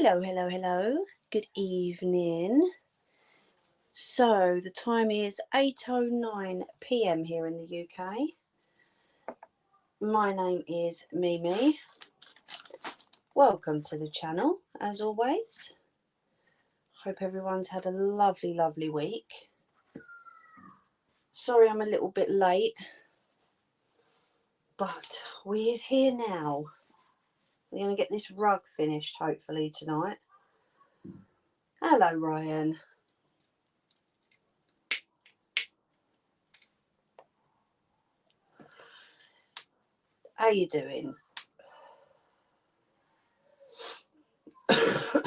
Hello. Good evening. So the time is 8:09 p.m. here in the UK. My name is Mimi. Welcome to the channel, as always. Hope everyone's had a lovely week. Sorry I'm a little bit late, but we is here now. We're going to get this rug finished hopefully tonight. Hello, Ryan. How you doing? I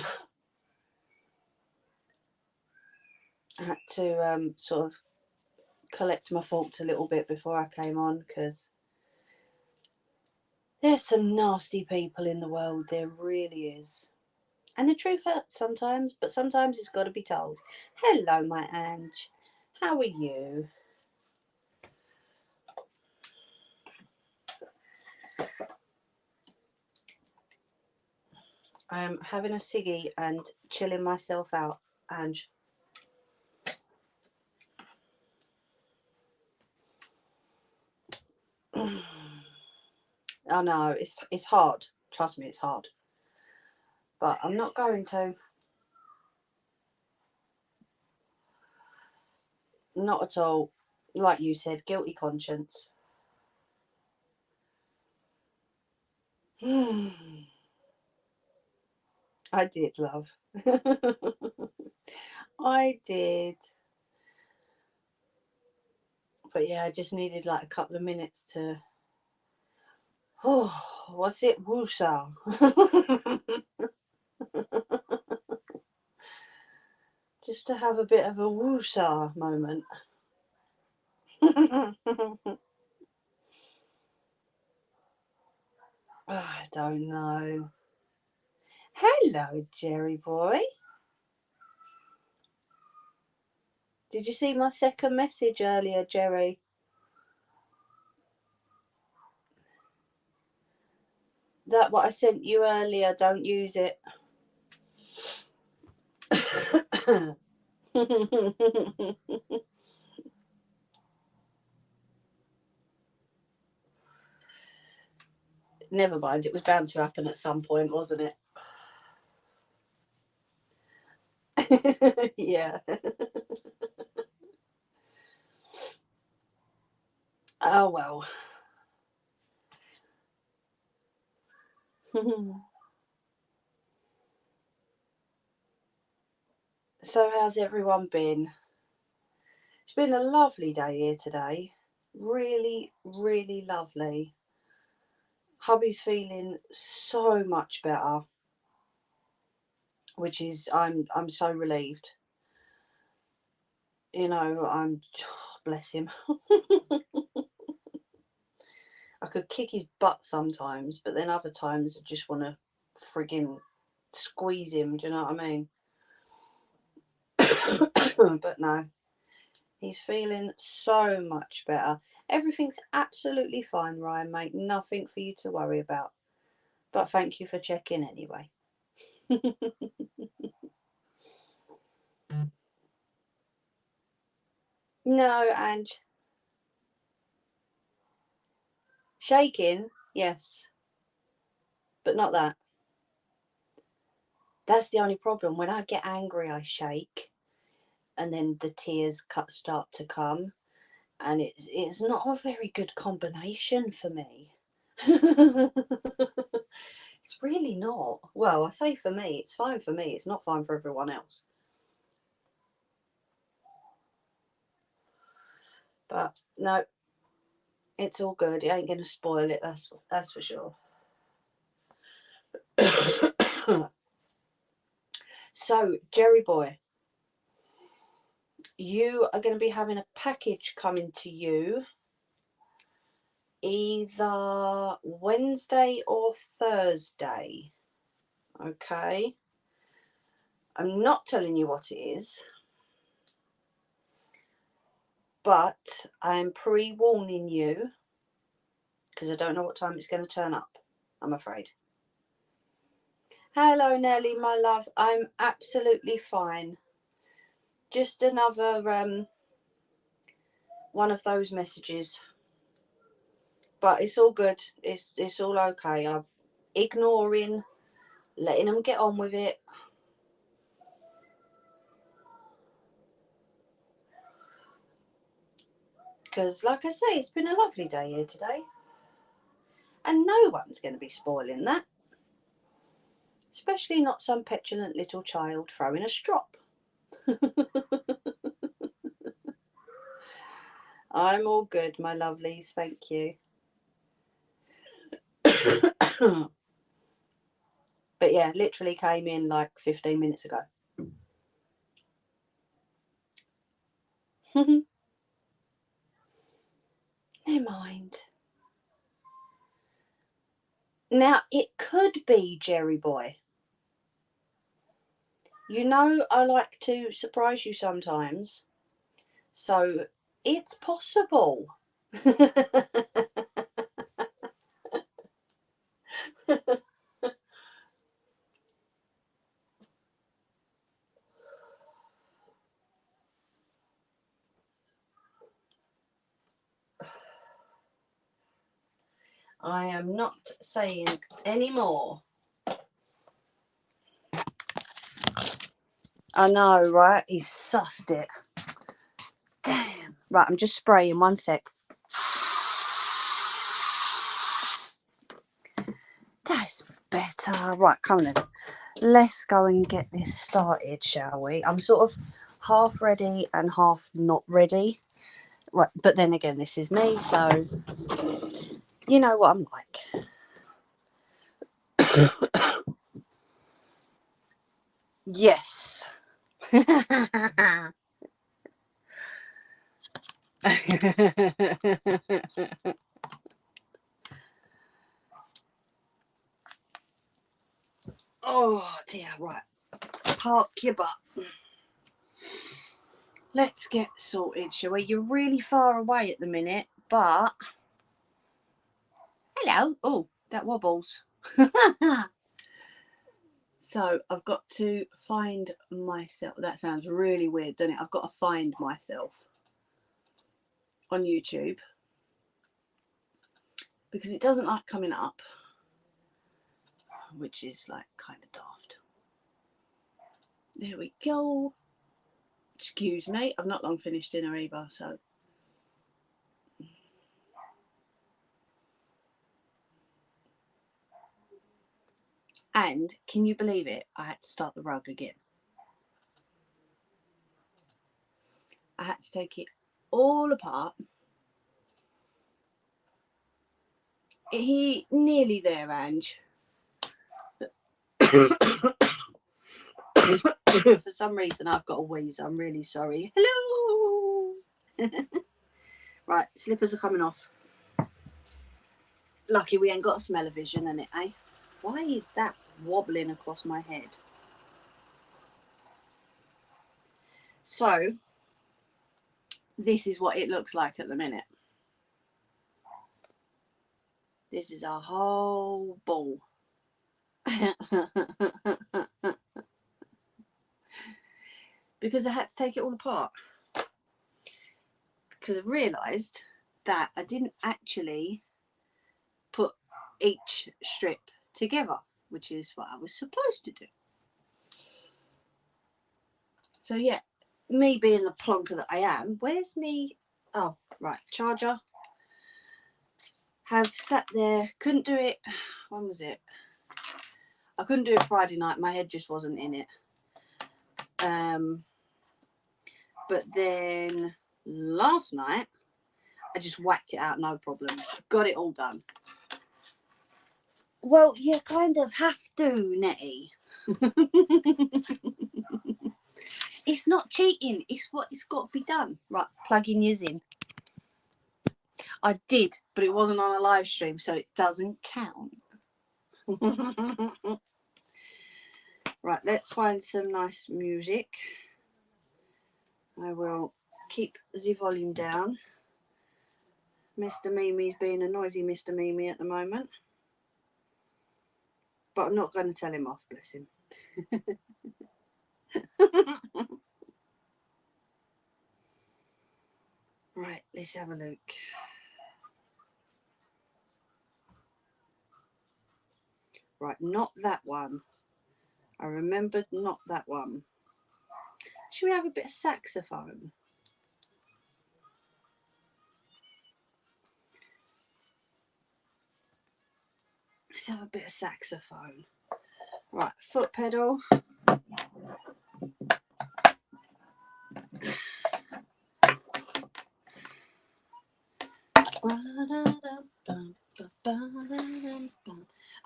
had to sort of collect my thoughts a little bit before I came on, because there's some nasty people in the world, there really is. And the truth hurts sometimes, but sometimes it's got to be told. Hello, my Ange. How are you? I'm having a ciggy and chilling myself out, Ange. I know, it's hard. Trust me, it's hard. But I'm not going to. Not at all. Like you said, guilty conscience. I did, love. I did. But yeah, I just needed like a couple of minutes to... Oh, what's it? Woosah. Just to have a bit of a woosah moment. I don't know. Hello, Jerry boy. Did you see my second message earlier, Jerry? That what I sent you earlier, don't use it. Never mind, it was bound to happen at some point, wasn't it? Yeah. Oh well. So how's everyone been? It's been a lovely day here today. Really lovely. Hubby's feeling so much better, which is I'm so relieved. You know, bless him. I could kick his butt sometimes, but then other times I just want to friggin' squeeze him, do you know what I mean? But no, he's feeling so much better. Everything's absolutely fine, Ryan, mate. Nothing for you to worry about. But thank you for checking anyway. No, Ange. Shaking, yes. But not that. That's the only problem. When I get angry, I shake. And then the tears start to come. And it's not a very good combination for me. It's really not. Well, I say for me, it's fine for me. It's not fine for everyone else. But no, it's all good. It ain't going to spoil it, that's for sure. So, Jerry boy, you are going to be having a package coming to you either Wednesday or Thursday. Okay? I'm not telling you what it is, but I'm pre-warning you because I don't know what time it's going to turn up, I'm afraid. Hello, Nelly, my love. I'm absolutely fine. Just another one of those messages, but it's all good. It's all okay. I'm ignoring, letting them get on with it. Because, like I say, it's been a lovely day here today, and no one's going to be spoiling that. Especially not some petulant little child throwing a strop. I'm all good, my lovelies, thank you. But yeah, literally came in like 15 minutes ago. Never mind. Now, it could be Jerry Boy. You know, I like to surprise you sometimes. So, it's possible. I am not saying any more. I know, right? He's sussed it. Damn. Right, I'm just spraying. One sec. That's better. Right, come on then. Let's go and get this started, shall we? I'm sort of half ready and half not ready. Right, but then again, this is me, so you know what I'm like. Yes. Oh dear, right. Park your butt. Let's get sorted, shall we? You're really far away at the minute, but hello. Oh, that wobbles. So I've got to find myself. That sounds really weird, doesn't it? I've got to find myself on YouTube because it doesn't like coming up, which is like kind of daft. There we go. Excuse me, I've not long finished dinner either, so. And can you believe it? I had to start the rug again. I had to take it all apart. He nearly there, Ange. For some reason, I've got a wheeze. I'm really sorry. Hello. Right, slippers are coming off. Lucky we ain't got a smell-o-vision in it, eh? Why is that wobbling across my head? So, this is what it looks like at the minute. This is a whole ball. Because I had to take it all apart. Because I realised that I didn't actually put each strip together, which is what I was supposed to do. So yeah, me being the plonker that I am, where's me? Oh, right, charger. Have sat there, couldn't do it. When was it? I couldn't do it Friday night. My head just wasn't in it. But then last night, I just whacked it out, no problems. Got it all done. Well, you kind of have to, Nettie. It's not cheating. It's what it's got to be done. Right, plugging yours in. I did, but it wasn't on a live stream, so it doesn't count. Right, let's find some nice music. I will keep the volume down. Mr. Mimi's being a noisy Mr. Mimi at the moment. But I'm not going to tell him off, bless him. Right, let's have a look. Right, not that one. I remembered not that one. Should we have a bit of saxophone? Let's have a bit of saxophone. Right, foot pedal.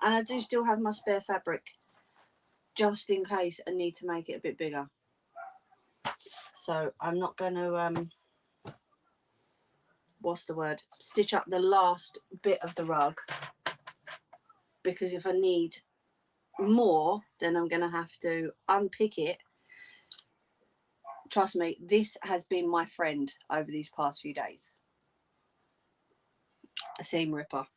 And I do still have my spare fabric, just in case I need to make it a bit bigger. So I'm not going to, what's the word? Stitch up the last bit of the rug. Because if I need more, then I'm going to have to unpick it. Trust me, this has been my friend over these past few days. A seam ripper.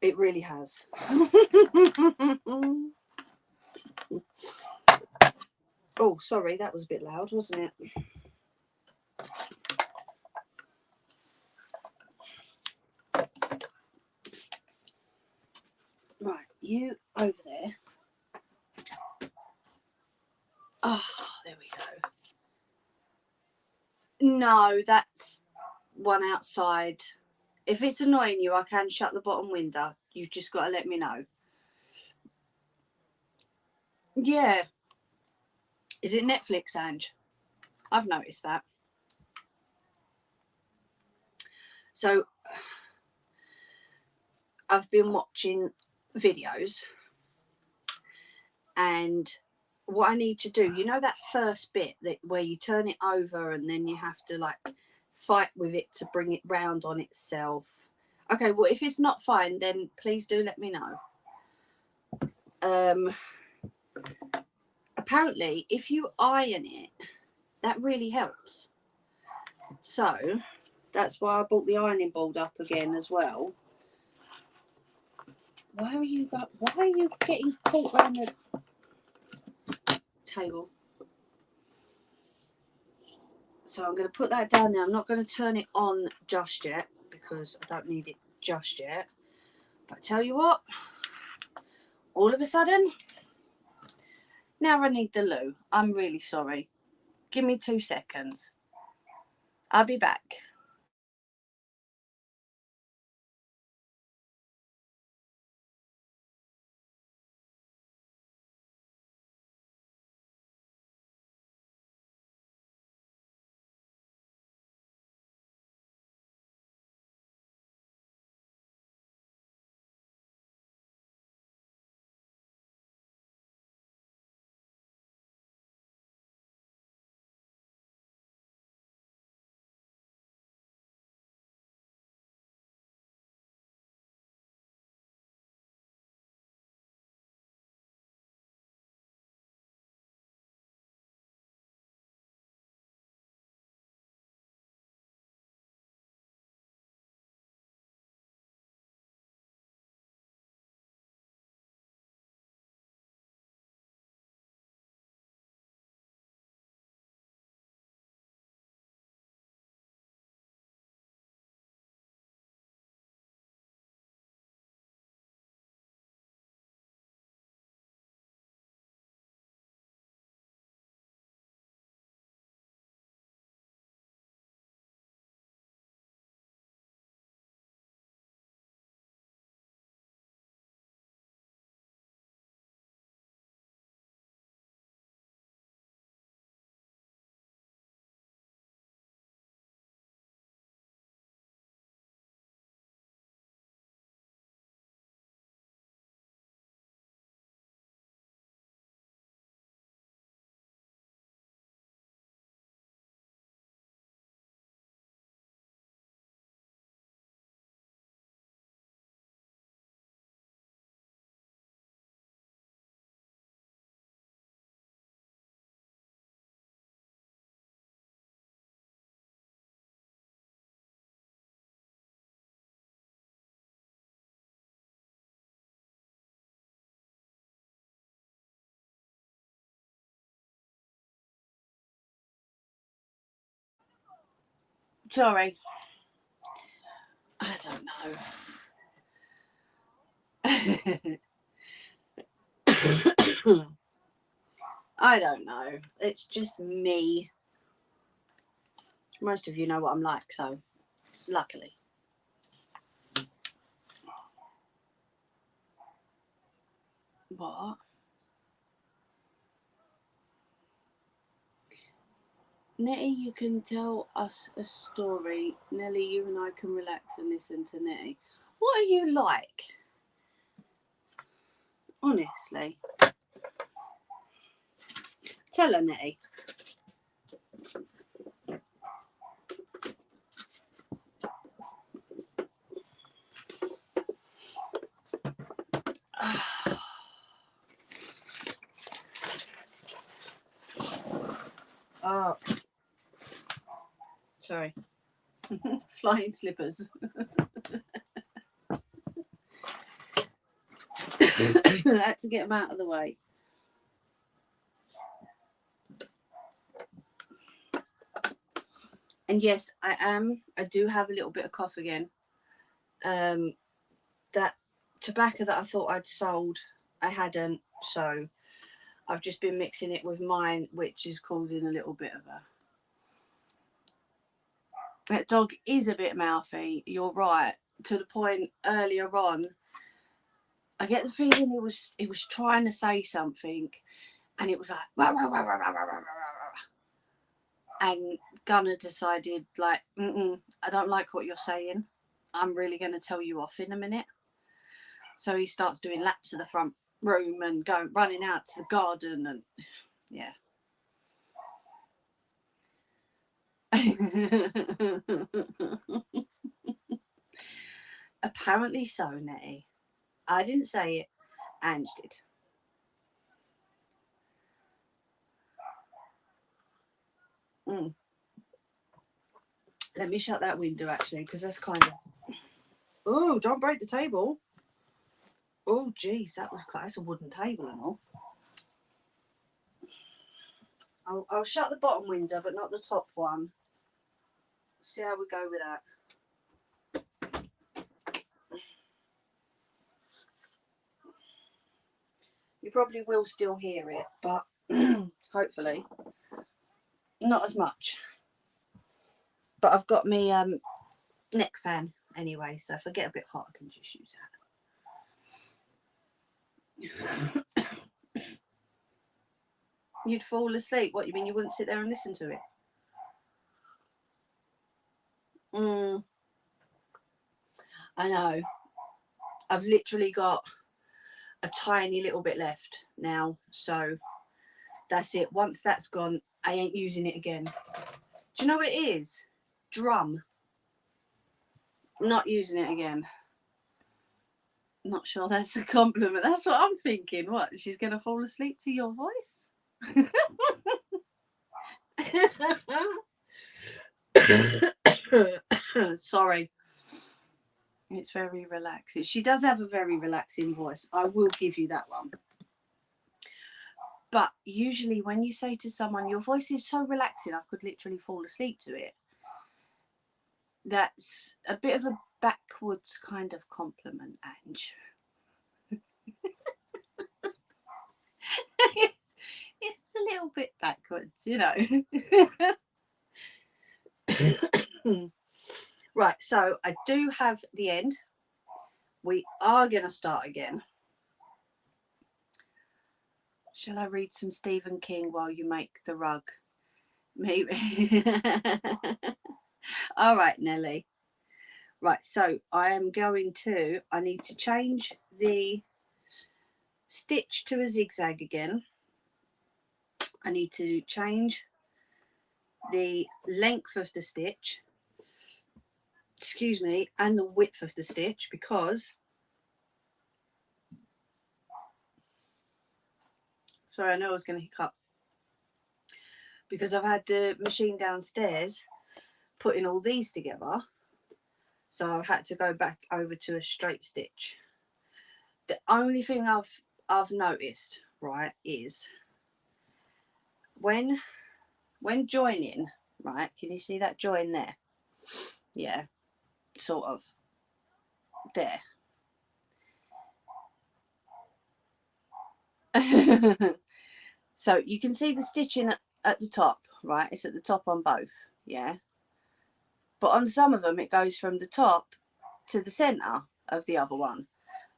It really has. Oh, sorry, that was a bit loud, wasn't it? Right, you over there. Oh, there we go. No, that's one outside. If it's annoying you, I can shut the bottom window. You've just got to let me know. Yeah. Is it Netflix, Ange? I've noticed that. So I've been watching videos, and what I need to do, you know that first bit that where you turn it over and then you have to like fight with it to bring it round on itself. Okay, well, if it's not fine, then please do let me know. Apparently if you iron it, that really helps. So that's why I bought the ironing board up again as well. Why are you getting caught around the table? So I'm going to put that down there. I'm not going to turn it on just yet because I don't need it just yet. But I tell you what, all of a sudden, now I need the loo. I'm really sorry. Give me 2 seconds. I'll be back. Sorry. I don't know. I don't know. It's just me. Most of you know what I'm like, so luckily. What? Nettie, you can tell us a story. Nelly, you and I can relax and listen to Nettie. What are you like? Honestly. Tell her, Nettie. Oh, sorry. Flying slippers. I had to get them out of the way. And yes, I do have a little bit of cough again. That tobacco that I thought I'd sold, I hadn't. So I've just been mixing it with mine, which is causing a little bit of a... That dog is a bit mouthy, you're right. To the point earlier on, I get the feeling he was trying to say something, and it was like, rah, rah, rah, rah, rah, rah, rah, rah. And Gunner decided, like, I don't like what you're saying. I'm really going to tell you off in a minute. So he starts doing laps of the front room and running out to the garden, and yeah. Apparently so, Nettie. I didn't say it, Ange did. Let me shut that window, actually, because that's kind of... Oh, don't break the table. Oh, geez, that's a wooden table and all. I'll shut the bottom window, but not the top one. See how we go with that. You probably will still hear it, but hopefully not as much. But I've got me neck fan anyway, so if I get a bit hot, I can just use that. You'd fall asleep. What, you mean you wouldn't sit there and listen to it? I know. I've literally got a tiny little bit left now, so that's it. Once that's gone, I ain't using it again. Do you know what it is? Drum. Not using it again. Not sure that's a compliment. That's what I'm thinking. What, she's going to fall asleep to your voice? Sorry. It's very relaxing. She does have a very relaxing voice. I will give you that one. But usually when you say to someone, your voice is so relaxing, I could literally fall asleep to it, that's a bit of a backwards kind of compliment, Ange. it's a little bit backwards, you know. Right, so I do have the end. We are going to start again. Shall I read some Stephen King while you make the rug? Maybe. All right, Nelly. Right, so I need to change the stitch to a zigzag again. I need to change the length of the stitch, excuse me, and the width of the stitch, because, sorry, I know I was going to hiccup, because I've had the machine downstairs putting all these together, so I've had to go back over to a straight stitch. The only thing I've noticed, right, is when joining, right, can you see that join there? Yeah, sort of there. So you can see the stitching at the top, right? It's at the top on both, yeah. But on some of them, it goes from the top to the centre of the other one.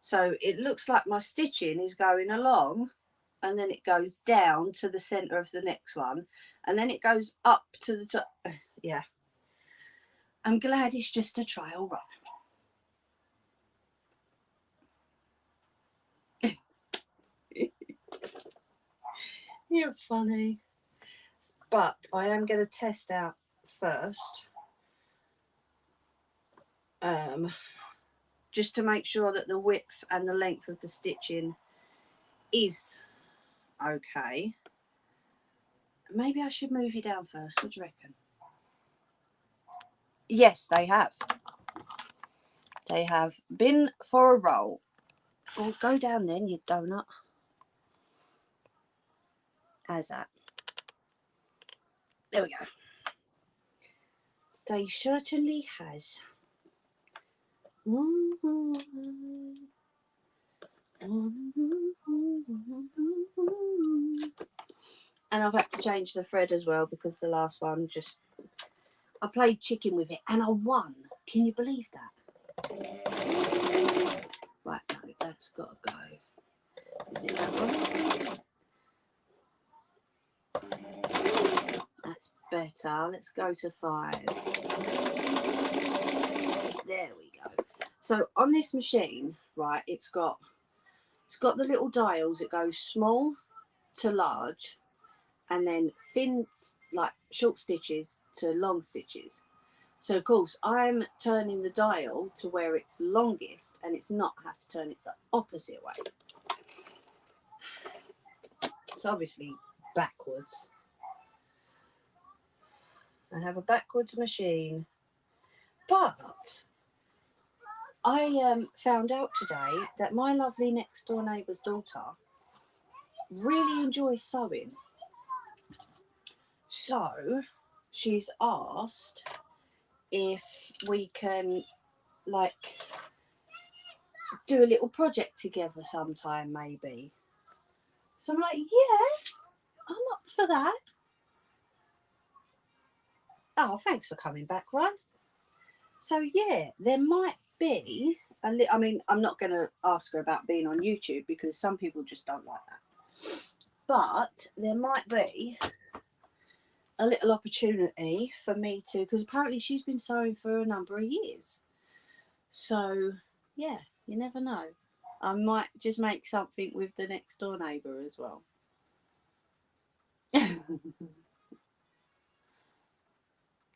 So it looks like my stitching is going along, and then it goes down to the centre of the next one, and then it goes up to the top. Yeah. I'm glad it's just a trial run. You're funny. But I am going to test out first, just to make sure that the width and the length of the stitching is okay. Maybe I should move you down first. What do you reckon? Yes, they have. They have been for a roll. Oh, go down then, you donut. How's that? There we go. They certainly has. And I've had to change the thread as well because the last one just... I played chicken with it and I won. Can you believe that? Right, no, that's got to go. Is it that one? That's better. Let's go to 5. There we go. So on this machine, right, it's got the little dials. It goes small to large, and then thin, like short stitches to long stitches. So of course I'm turning the dial to where it's longest, and it's not have to turn it the opposite way. It's obviously backwards. I have a backwards machine, but I found out today that my lovely next door neighbour's daughter really enjoys sewing. So she's asked if we can, like, do a little project together sometime, maybe. So I'm like, yeah, I'm up for that. Oh, thanks for coming back, Ron. So yeah, there might be a little... I mean, I'm not going to ask her about being on YouTube because some people just don't like that. But there might be a little opportunity for me to, because apparently she's been sewing for a number of years. So yeah, you never know. I might just make something with the next door neighbour as well.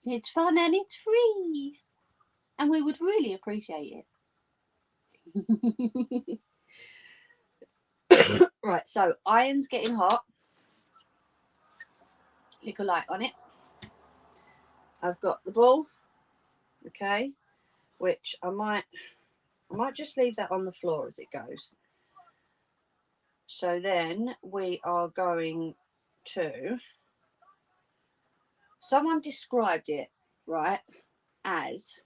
It's fun and it's free, and we would really appreciate it. Right, so iron's getting hot. Little light on it. I've got the ball, okay, which I might just leave that on the floor as it goes. So then we are going to... Someone described it, right, as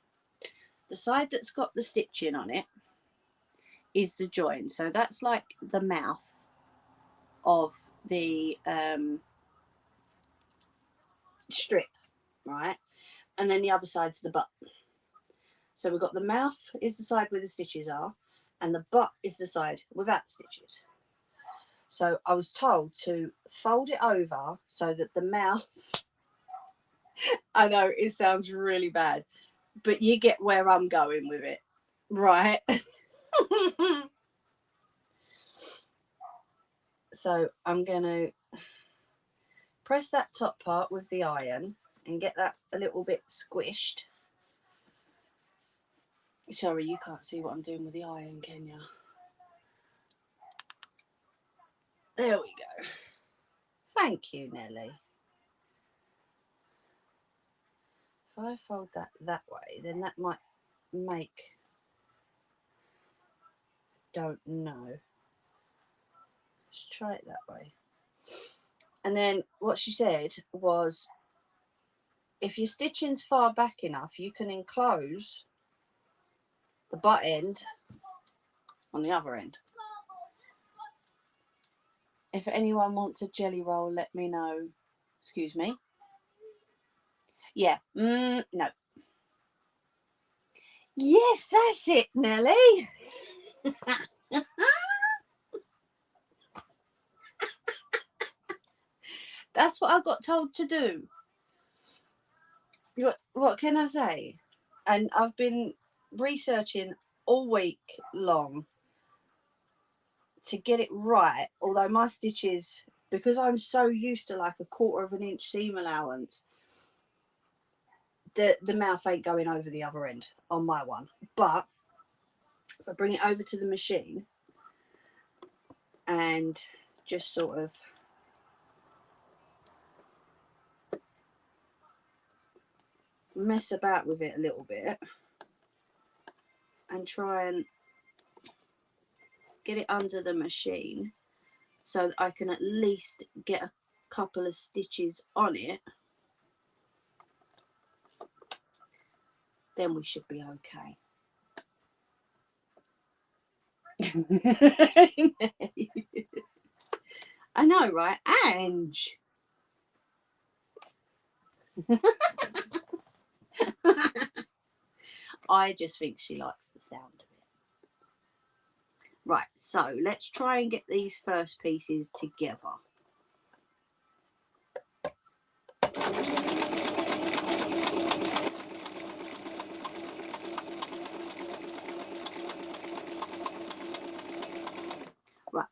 the side that's got the stitching on it is the join. So that's like the mouth of the strip, right? And then the other side's the butt. So we've got the mouth is the side where the stitches are, and the butt is the side without stitches. So I was told to fold it over so that the mouth... I know it sounds really bad, but you get where I'm going with it, right? So I'm going to press that top part with the iron and get that a little bit squished. Sorry, you can't see what I'm doing with the iron, can you? There we go. Thank you, Nelly. If I fold that way, then that might make... Don't know. Let's try it that way. And then what she said was if your stitching's far back enough, you can enclose the butt end on the other end. If anyone wants a jelly roll, let me know. Excuse me. Yeah. No. Yes, that's it, Nelly. That's what I got told to do. What can I say? And I've been researching all week long to get it right. Although my stitches, because I'm so used to like a 1/4 of an inch seam allowance, the mouth ain't going over the other end on my one. But if I bring it over to the machine and just sort of mess about with it a little bit and try and get it under the machine so that I can at least get a couple of stitches on it, then we should be okay. I know, right? Ange. I just think she likes the sound of it. Right, so let's try and get these first pieces together. Right,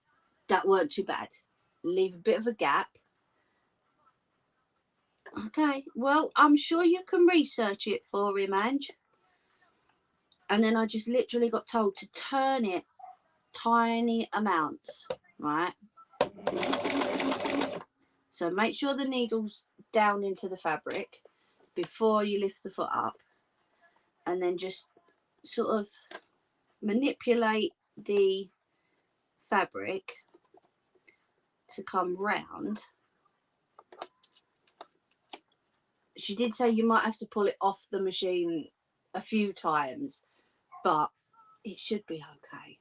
that weren't too bad. Leave a bit of a gap. Okay, well, I'm sure you can research it for him, Ange. And then I just literally got told to turn it tiny amounts, right? So make sure the needle's down into the fabric before you lift the foot up, and then just sort of manipulate the fabric to come round. She did say you might have to pull it off the machine a few times, but it should be okay.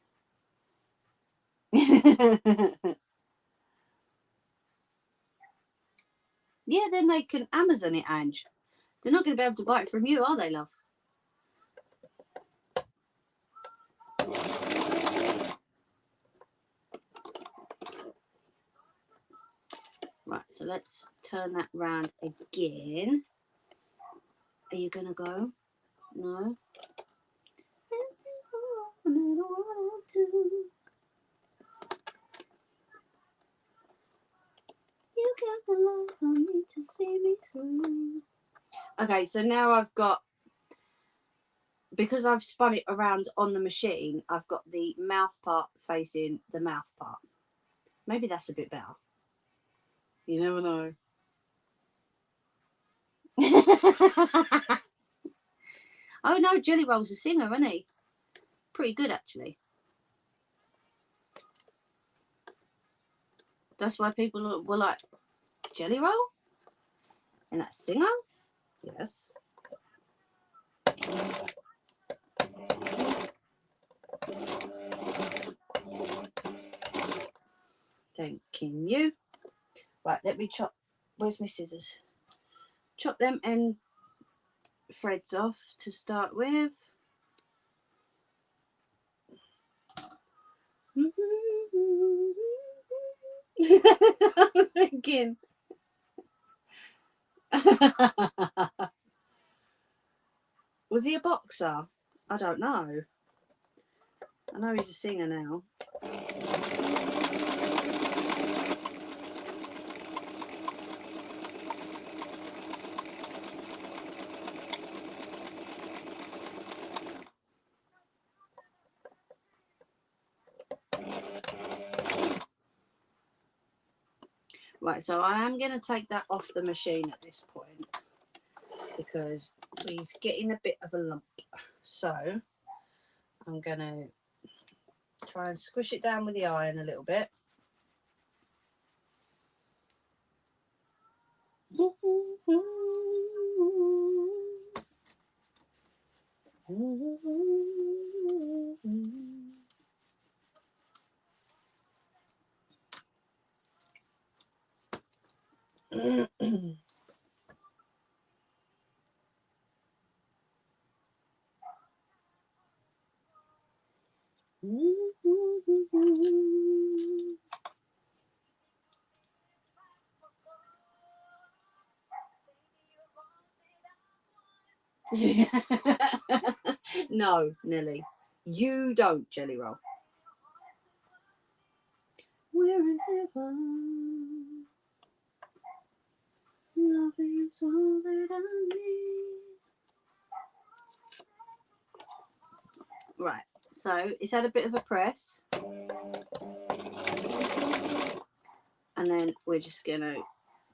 Yeah, then they can Amazon it, Ange. They're not going to be able to buy it from you, are they, love? Right, so let's turn that round again. Are you going to go? No? You got the love for me to see me through. Okay, so now I've got, because I've spun it around on the machine, I've got the mouth part facing the mouth part. Maybe that's a bit better. You never know. Oh no, Jelly Roll's a singer, isn't he? Pretty good, actually. That's why people were like, Jelly Roll? And that singer? Yes. Thanking you. Right, let me chop. Where's my scissors? Chop them end threads off to start with. Again. Was he a boxer? I don't know. I know he's a singer now. Right, so I am going to take that off the machine at this point because he's getting a bit of a lump. So I'm going to try and squish it down with the iron a little bit. No, Nelly, you don't jelly roll. We're in heaven. Nothing's all that I need. Right, so it's had a bit of a press, and then we're just gonna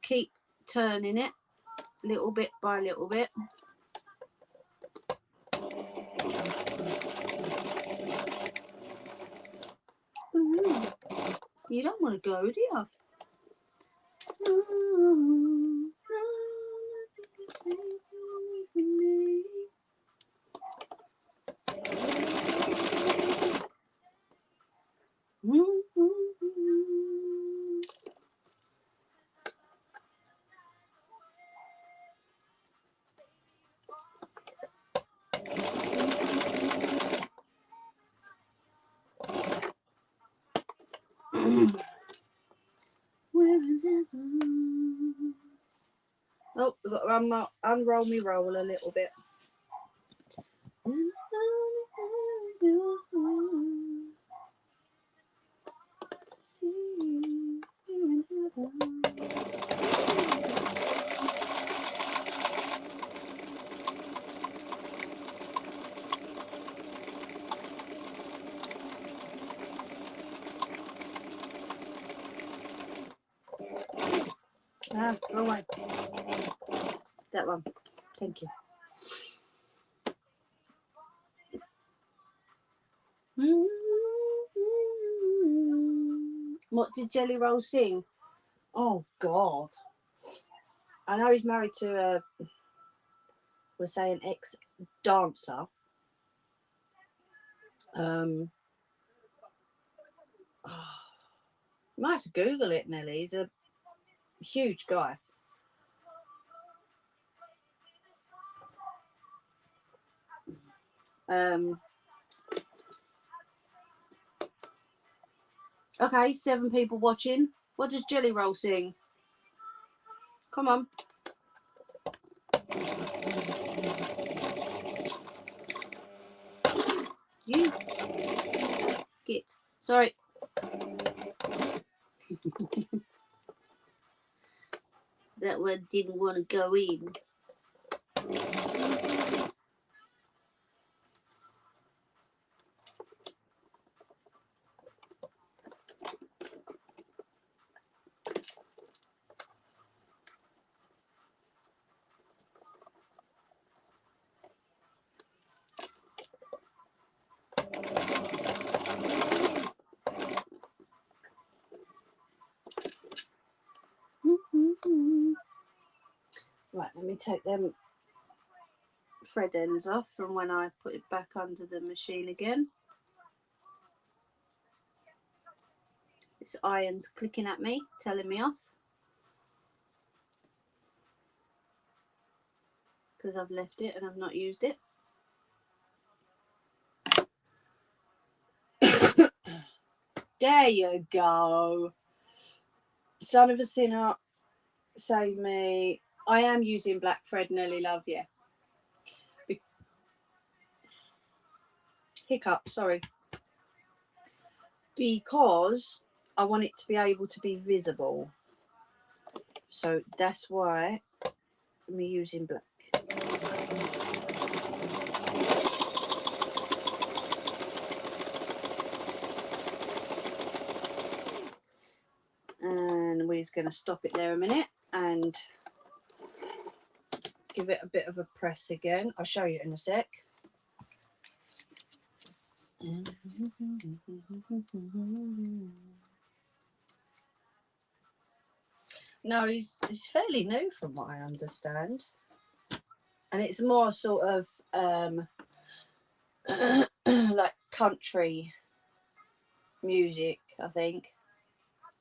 keep turning it little bit by little bit. Ooh, you don't want to go, do you? Oh, we've got to unroll me roll a little bit. Ah, wrong way. That one. Thank you. What did Jelly Roll sing? Oh God. I know he's married to a, we're saying, ex-dancer. Oh, you might have to Google it, Nelly. He's a huge guy. Okay, 7 people watching. What does Jelly Roll sing? Come on. You get. Sorry. That one didn't want to go in. Right, let me take them thread ends off from when I put it back under the machine again. This iron's clicking at me, telling me off. Because I've left it and I've not used it. There you go. Son of a sinner, save me. I am using black thread, Nelly love, yeah. Hiccup, sorry. Because I want it to be able to be visible. So that's why I'm using black. And we're just going to stop it there a minute and give it a bit of a press again. I'll show you in a sec. No, he's fairly new from what I understand. And it's more sort of like country music, I think.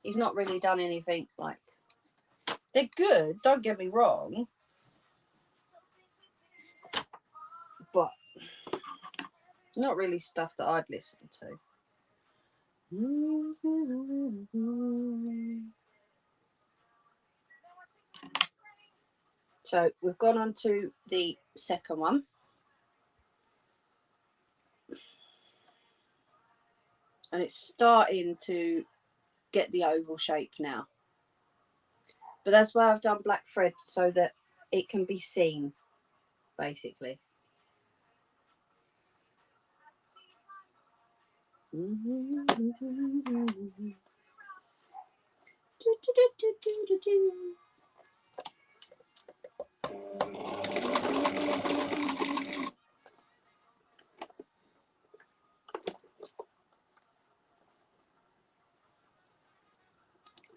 He's not really done anything like... They're good, don't get me wrong. But not really stuff that I'd listen to. So we've gone on to the second one. And it's starting to get the oval shape now. But that's why I've done black thread, so that it can be seen, basically.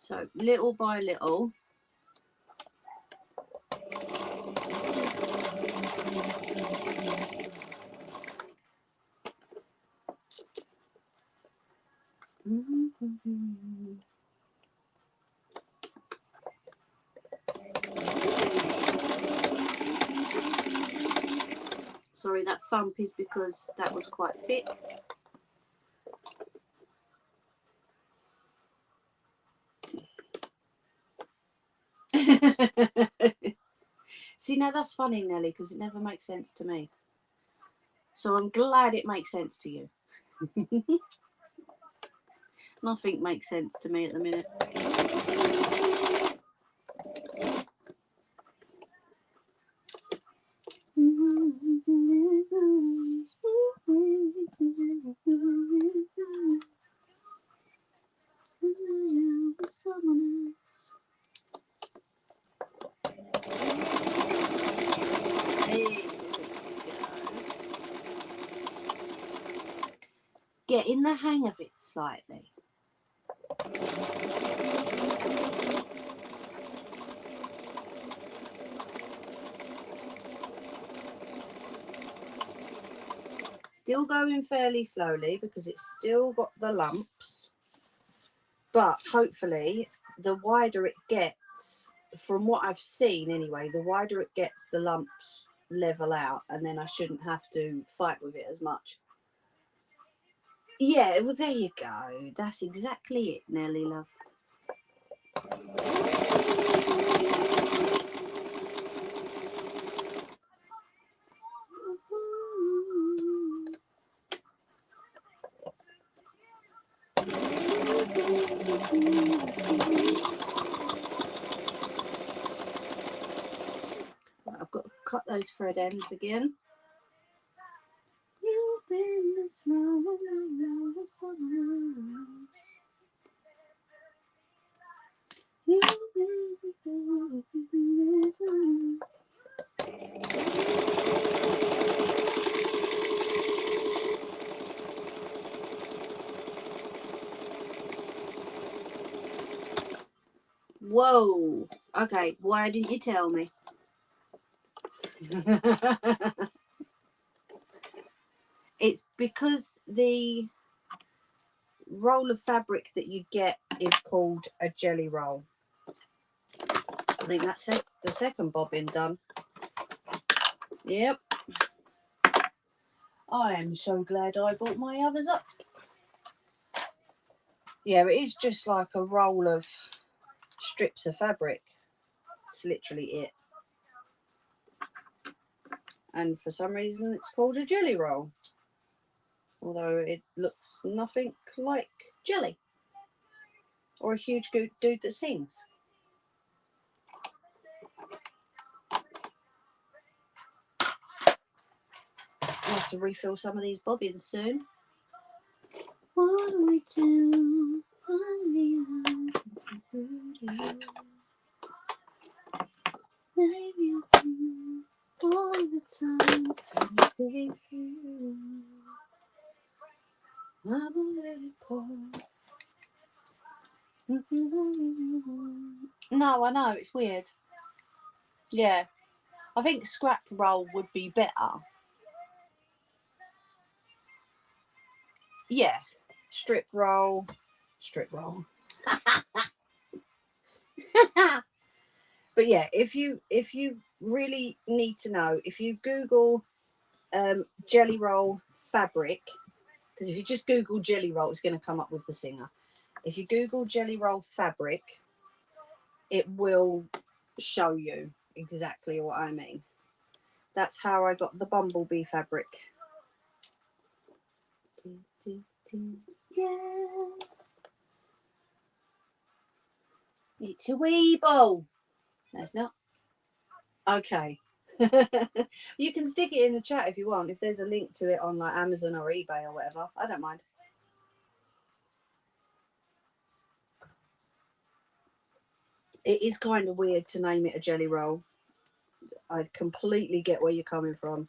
So little by little, sorry, that thump is because that was quite thick. See, now that's funny, Nelly, because it never makes sense to me. So I'm glad it makes sense to you. Nothing makes sense to me at the minute. Getting the hang of it slightly. Still going fairly slowly because it's still got the lumps, but hopefully the wider it gets, from what I've seen anyway, the wider it gets, the lumps level out, and then I shouldn't have to fight with it as much. Yeah, well, there you go. That's exactly it, Nelly, love. I've got to cut those thread ends again. You've been the smile around the summer. Whoa. Okay, why didn't you tell me? It's because the roll of fabric that you get is called a jelly roll. I think that's it. The second bobbin done. Yep. I am so glad I bought my others up. Yeah, it is just like a roll of strips of fabric. It's literally it. And for some reason it's called a jelly roll. Although it looks nothing like jelly. Or a huge dude that sings. I'll have to refill some of these bobbins soon. What do we do? Maybe all the times I stay here. I will let it pour. No, I know, it's weird. Yeah. I think scrap roll would be better. yeah, strip roll. But yeah, if you really need to know, if you Google jelly roll fabric, because if you just Google jelly roll, it's going to come up with the singer. If you Google jelly roll fabric, it will show you exactly what I mean. That's how I got the bumblebee fabric. Yeah. It's a wee ball. That's not. Okay. You can stick it in the chat if you want, if there's a link to it on like Amazon or eBay or whatever. I don't mind. It is kind of weird to name it a jelly roll. I completely get where you're coming from.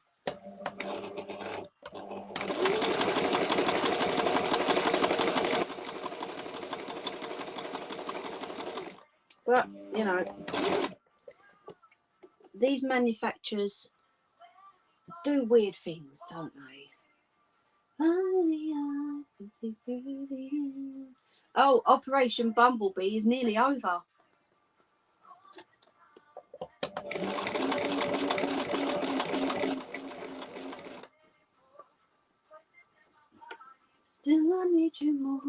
But, you know, these manufacturers do weird things, don't they? Oh, Operation Bumblebee is nearly over. Still I need you more.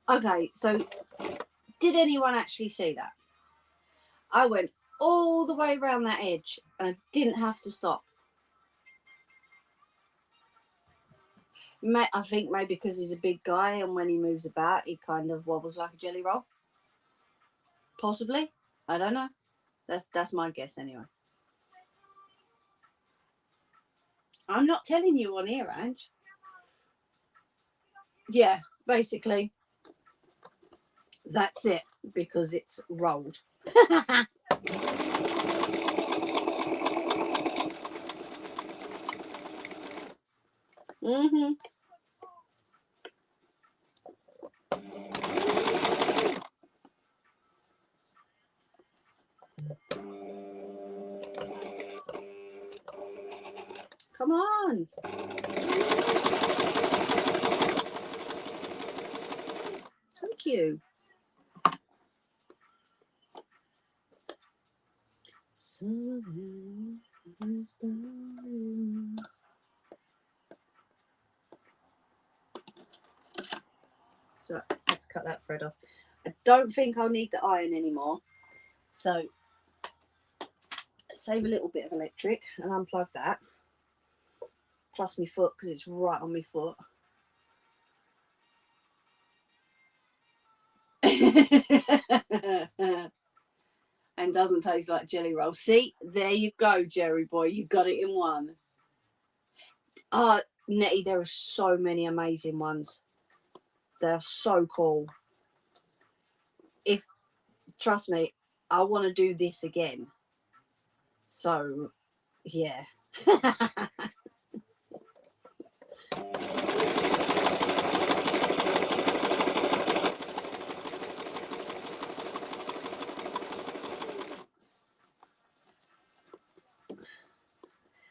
Okay, so did anyone actually see that? I went all the way around that edge and I didn't have to stop. I think maybe because he's a big guy and when he moves about, he kind of wobbles like a jelly roll. Possibly. I don't know. That's my guess anyway. I'm not telling you on here, Ange. Yeah, basically. That's it, because it's rolled. Mm-hmm. Come on. Thank you. So let's cut that thread off. I don't think I'll need the iron anymore. So save a little bit of electric and unplug that. Plus my foot, because it's right on my foot. And doesn't taste like jelly roll. See, there you go, Jerry boy. You got it in one. Nettie, there are so many amazing ones. They're so cool. Trust me, I want to do this again. So, yeah.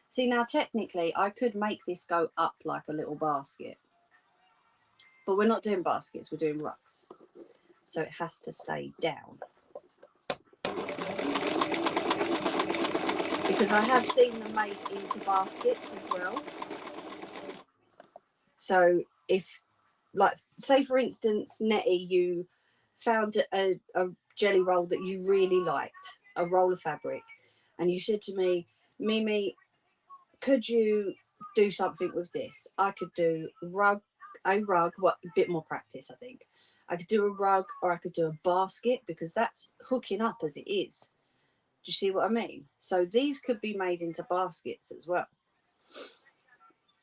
See, now technically I could make this go up like a little basket. But we're not doing baskets, we're doing rugs. So it has to stay down. Because I have seen them made into baskets as well. So if, like, say for instance, Nettie, you found a jelly roll that you really liked, a roll of fabric, and you said to me, Mimi, could you do something with this? I could do a rug, what, a bit more practice, I think. I could do a rug or I could do a basket, because that's hooking up as it is. Do you see what I mean? So these could be made into baskets as well.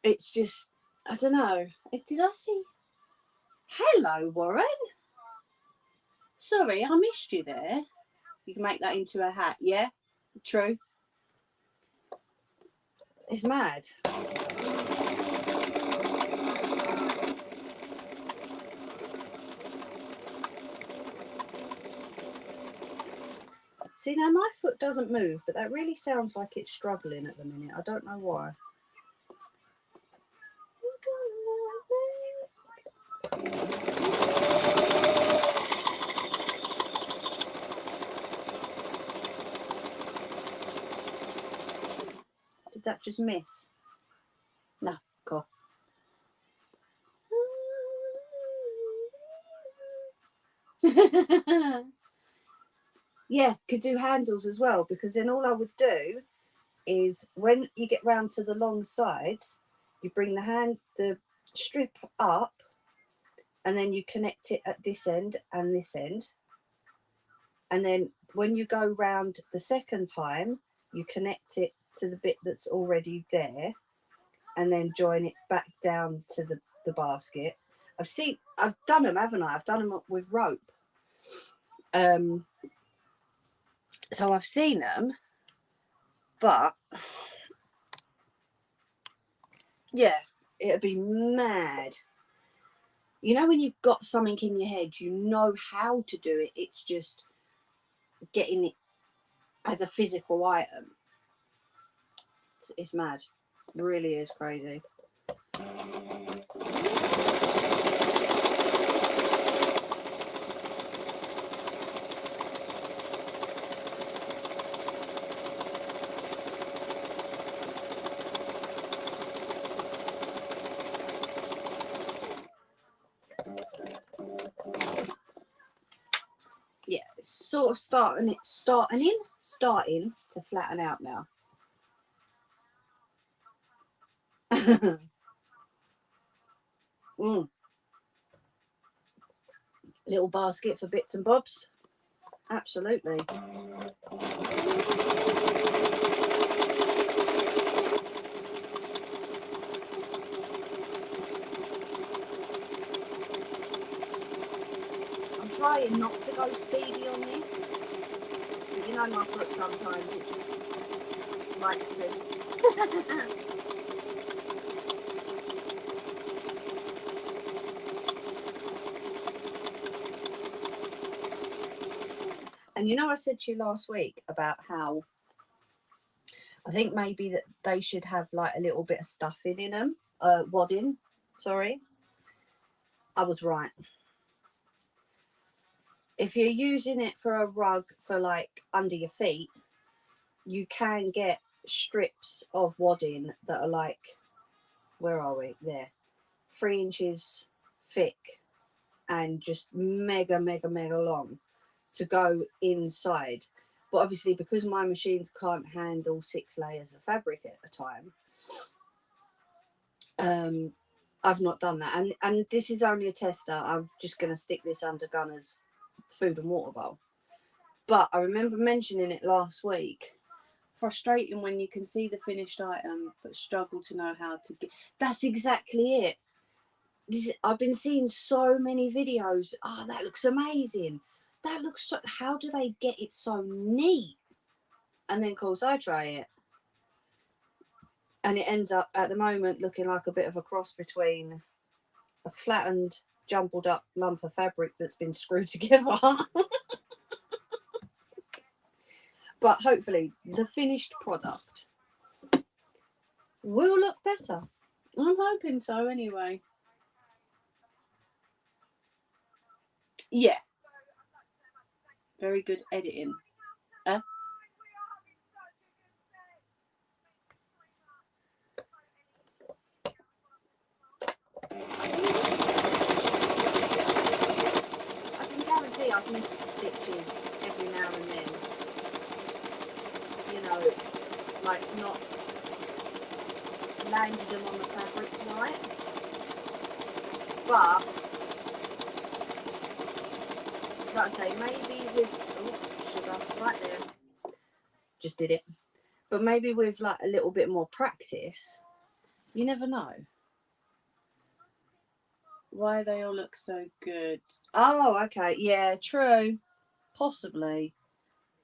It's just, I don't know. Did I see? Hello, Warren. Sorry, I missed you there. You can make that into a hat, yeah? True. It's mad. See, now my foot doesn't move, but that really sounds like it's struggling at the minute. I don't know why. Did that just miss? No, cool. Yeah, could do handles as well, because then all I would do is when you get round to the long sides, you bring the strip up, and then you connect it at this end and this end, and then when you go round the second time, you connect it to the bit that's already there, and then join it back down to the basket. I've done them, haven't I? I've done them with rope. So I've seen them, but yeah, it'd be mad. You know, when you've got something in your head, you know how to do it. It's just getting it as a physical item. It's mad. It really is crazy. Yeah, it's sort of starting to flatten out now. Little basket for bits and bobs. Absolutely. I'm trying not to go speedy on this, but you know my foot sometimes it just likes to. And you know, I said to you last week about how I think maybe that they should have like a little bit of stuffing in them, wadding, sorry. I was right. If you're using it for a rug for like under your feet, you can get strips of wadding that are like, where are we? There. 3 inches thick and just mega long to go inside. But obviously, because my machines can't handle 6 layers of fabric at a time, I've not done that. And this is only a tester. I'm just going to stick this under Gunner's food and water bowl. But I remember mentioning it last week. Frustrating when you can see the finished item but struggle to know how to get. That's exactly it. I've been seeing so many videos. Oh, that looks amazing. That looks so. How do they get it so neat? And then, of course, I try it, and it ends up at the moment looking like a bit of a cross between a flattened, jumbled up lump of fabric that's been screwed together. But hopefully, the finished product will look better. I'm hoping so, anyway. Yeah. Very good editing. I can guarantee I've missed stitches every now and then. You know, like not landed them on the fabric right. But, like I say, maybe with, oh, sugar, right there. Just did it. But maybe with like a little bit more practice, you never know. Why they all look so good. Oh, okay. Yeah, true. Possibly.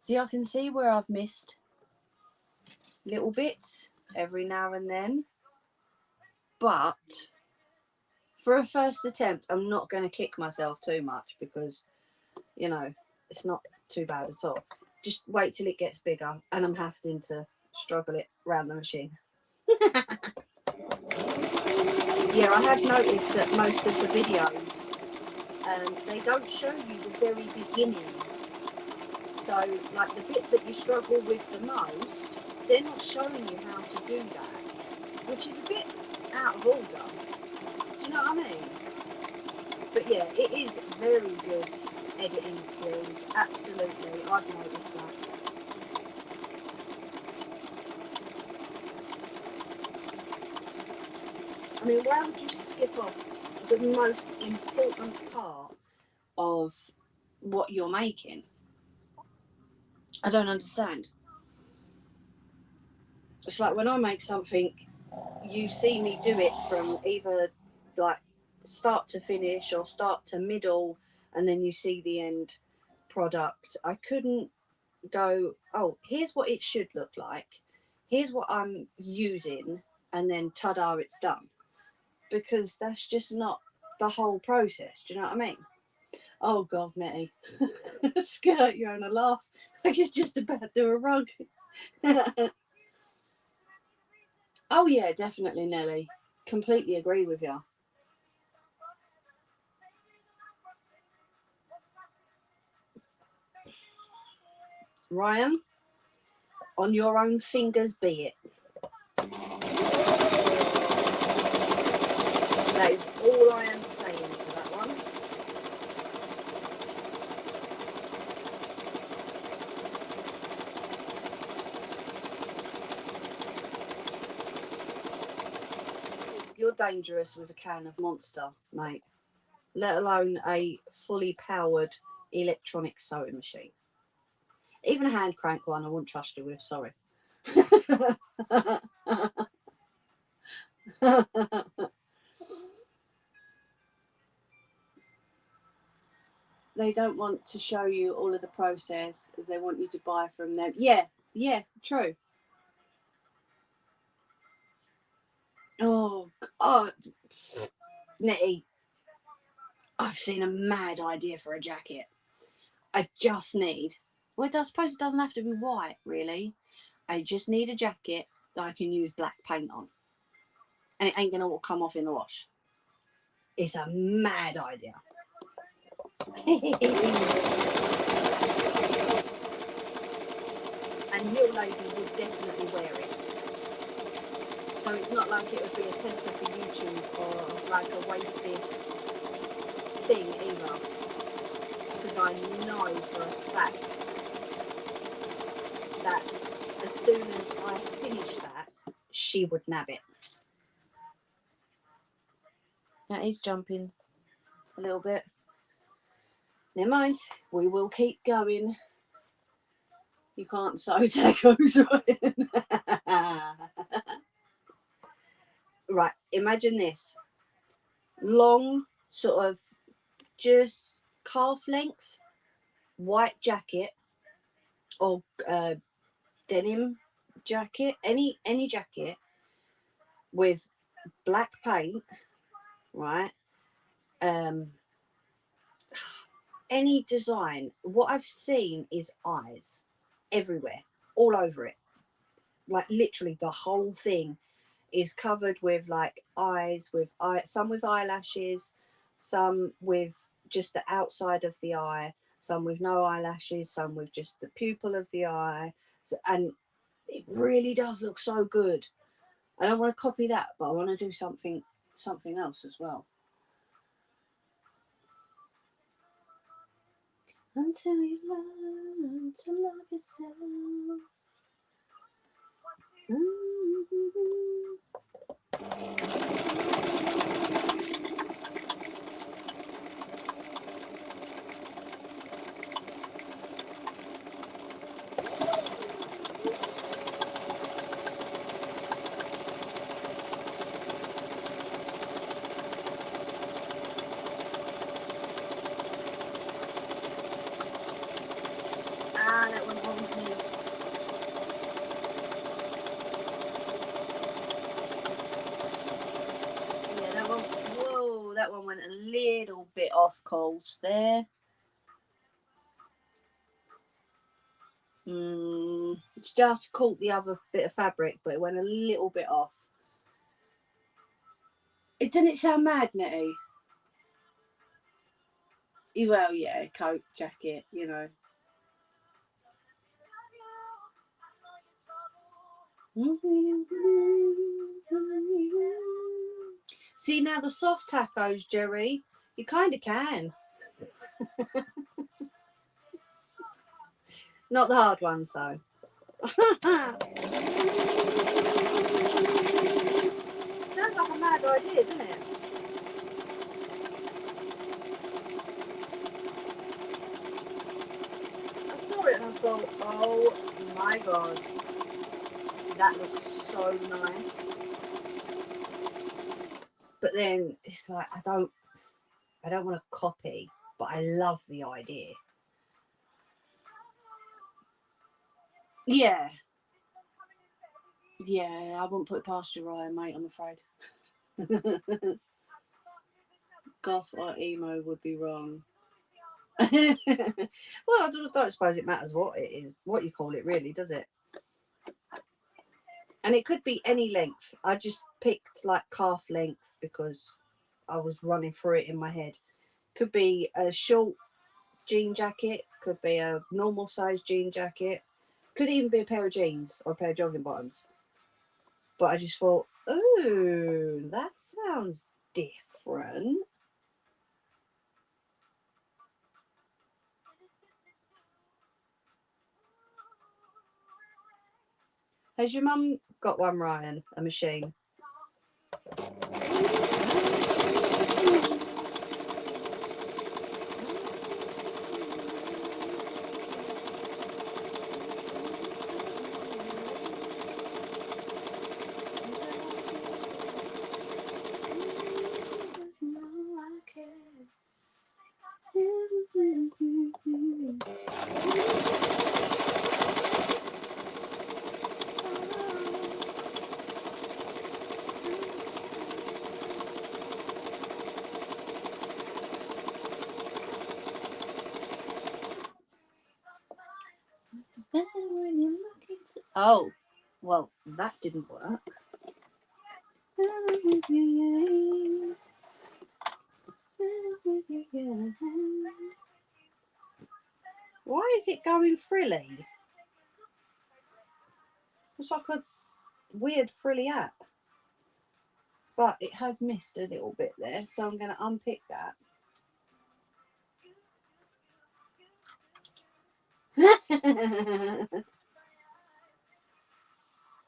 See, I can see where I've missed little bits every now and then. But for a first attempt, I'm not going to kick myself too much because, you know, it's not too bad at all. Just wait till it gets bigger, and I'm having to struggle it around the machine. Yeah, I have noticed that most of the videos, they don't show you the very beginning. So, like the bit that you struggle with the most, they're not showing you how to do that, which is a bit out of order. Do you know what I mean? But yeah, it is very good editing skills. Absolutely, I've noticed that. I mean, why would you skip off the most important part of what you're making? I don't understand. It's like when I make something, you see me do it from either like start to finish or start to middle, and then you see the end product. I couldn't go, oh, here's what it should look like, here's what I'm using, and then ta-da, it's done. Because that's just not the whole process. Do you know what I mean? Oh God, Nettie. Skirt, you're on a laugh. I could just about do a rug. Oh yeah, definitely, Nelly. Completely agree with you. Ryan, on your own fingers be it. That is all I am saying to that one. You're dangerous with a can of Monster, mate. Let alone a fully powered electronic sewing machine. Even a hand crank one I wouldn't trust you with, sorry. They don't want to show you all of the process as they want you to buy from them. Yeah, true. Oh, God. Nettie, I've seen a mad idea for a jacket. I just need, well, I suppose it doesn't have to be white, really. I just need a jacket that I can use black paint on. And it ain't going to come off in the wash. It's a mad idea. And your lady would definitely wear it. So it's not like it would be a tester for YouTube or like a wasted thing either. Because I know for a fact that as soon as I finish that, she would nab it. That is jumping a little bit. Never mind, we will keep going. You can't sew tacos, right? Right, imagine this. Long, sort of just calf length, white jacket or denim jacket, any jacket with black paint, right? Any design. What I've seen is eyes everywhere, all over it. Like literally the whole thing is covered with like eyes, with some with eyelashes, some with just the outside of the eye, some with no eyelashes, some with just the pupil of the eye. So, and it really does look so good. I don't want to copy that, but I want to do something else as well. Until you learn to love yourself. That went wrong with me. Yeah, that one. Whoa, that one went a little bit off course there. It's just caught the other bit of fabric, but it went a little bit off. It didn't sound mad, Nettie. Well, yeah, coat, jacket, you know. See, now the soft tacos, Jerry, you kind of can. Not the hard ones, though. Sounds like a mad idea, doesn't it? I saw it and I thought, oh my god, that looks so nice. But then it's like I don't want to copy, but I love the idea. Yeah. Yeah, I wouldn't put it past you, Ryan, mate, I'm afraid. Goth or emo would be wrong. Well, I don't suppose it matters what it is, what you call it, really, does it? And it could be any length. I just picked like calf length because I was running through it in my head. Could be a short jean jacket, could be a normal size jean jacket, could even be a pair of jeans or a pair of jogging bottoms. But I just thought, ooh, that sounds different. Has your mum got one, Ryan? A machine? Oh, well, that didn't work. Why is it going frilly? It's like a weird frilly app. But it has missed a little bit there, so I'm going to unpick that.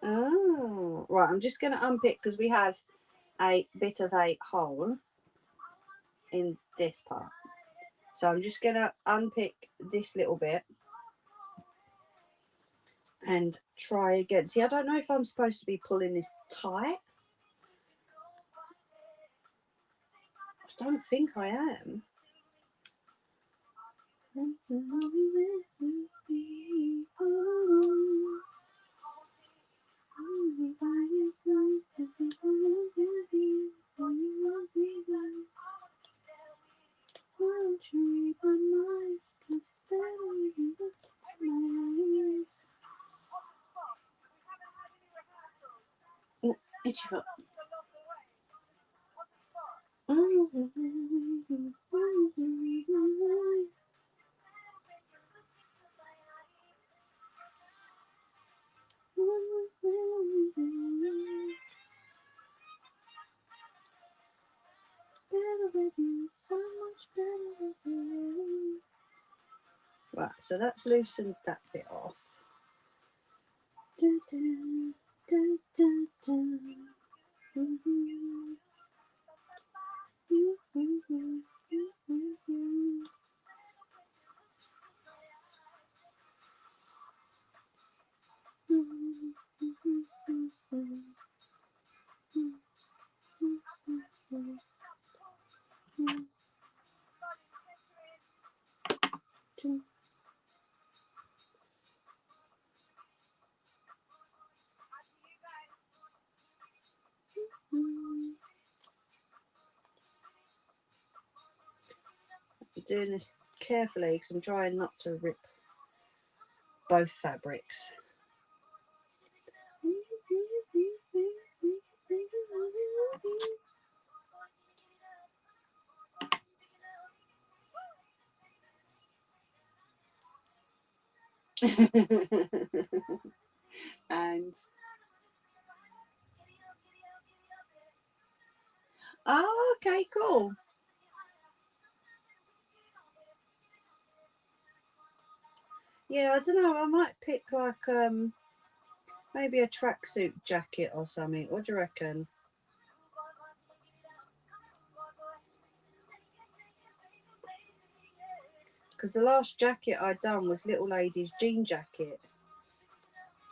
Oh, right, I'm just going to unpick because we have a bit of a hole in this part. So I'm just going to unpick this little bit and try again. See, I don't know if I'm supposed to be pulling this tight. I don't think I am. Oh, itchy foot. So much better with you. Right, so that's loosened that bit off. I'm doing this carefully because I'm trying not to rip both fabrics. And oh, okay, cool. Yeah, I don't know. I might pick like maybe a tracksuit jacket or something. What do you reckon? Because the last jacket I'd done was little lady's jean jacket.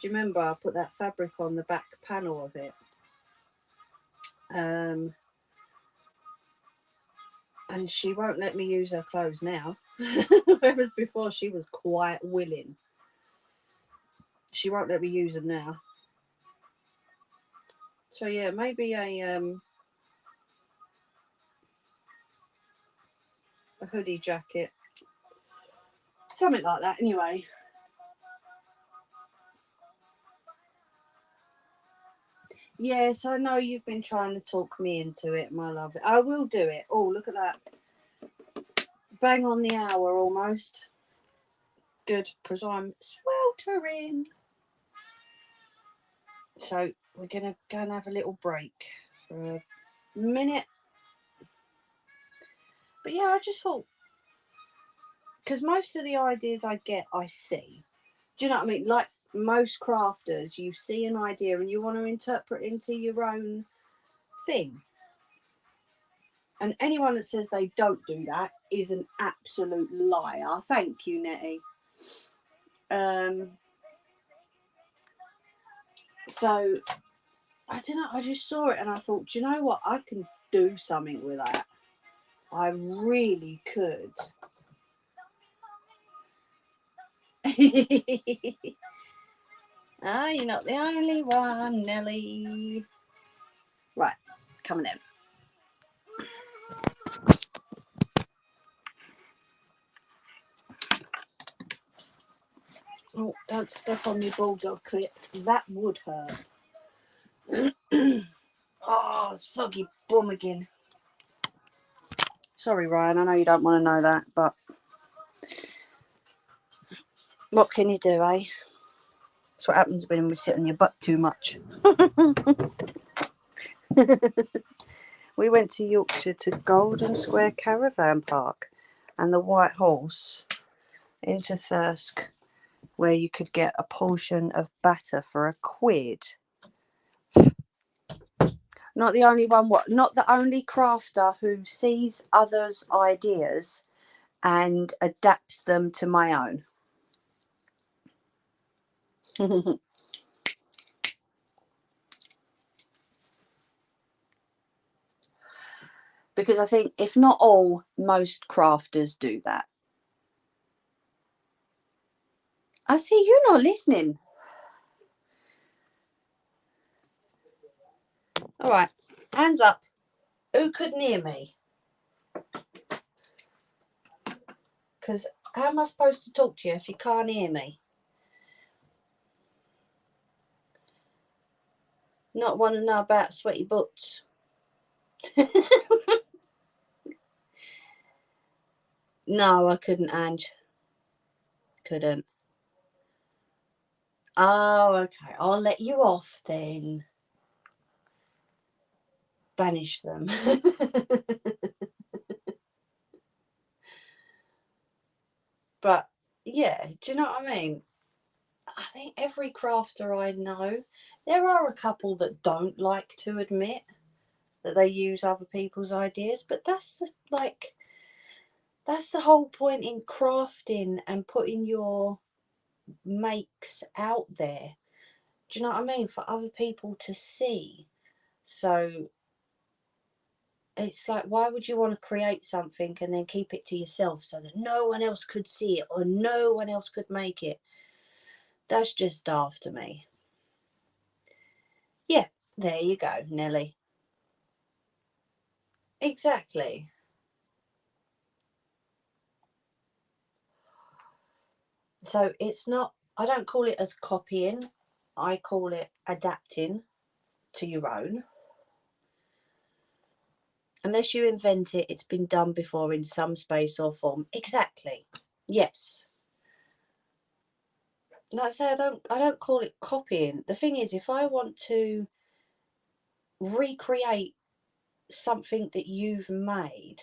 Do you remember I put that fabric on the back panel of it? And she won't let me use her clothes now. Whereas before she was quite willing. She won't let me use them now. So yeah, maybe a hoodie jacket. Something like that anyway. Yes, I know you've been trying to talk me into it, my love. I will do it. Oh, look at that. Bang on the hour almost. Good, because I'm sweltering. So we're going to go and have a little break for a minute. But yeah, I just thought, because most of the ideas I get, I see. Do you know what I mean? Like most crafters, you see an idea and you want to interpret into your own thing. And anyone that says they don't do that is an absolute liar. Thank you, Nettie. So I don't know. I just saw it and I thought, do you know what? I can do something with that. I really could. Ah, you're not the only one, Nelly. Right, coming in. Oh, don't step on your bulldog clip. That would hurt. Oh, soggy bum again. Sorry, Ryan. I know you don't want to know that, but what can you do, eh? That's what happens when we sit on your butt too much. We went to Yorkshire to Golden Square Caravan Park and the White Horse into Thirsk, where you could get a portion of batter for £1. Not the only one, not the only crafter who sees others' ideas and adapts them to my own. Because I think, if not all, most crafters do that. I see you're not listening. All right, hands up. Who could hear me? Because how am I supposed to talk to you if you can't hear me? Not want to know about sweaty butts. No, I couldn't, Ange. Couldn't. Oh, okay. I'll let you off then. Banish them. But yeah, do you know what I mean? I think every crafter I know, there are a couple that don't like to admit that they use other people's ideas, but that's the whole point in crafting and putting your makes out there. Do you know what I mean? For other people to see. So it's like, why would you want to create something and then keep it to yourself so that no one else could see it or no one else could make it? That's just after me. Yeah, there you go, Nelly. Exactly. So it's not, I don't call it as copying, I call it adapting to your own. Unless you invent it, it's been done before in some space or form. Exactly. Yes. Like I say, I don't call it copying. The thing is, if I want to recreate something that you've made,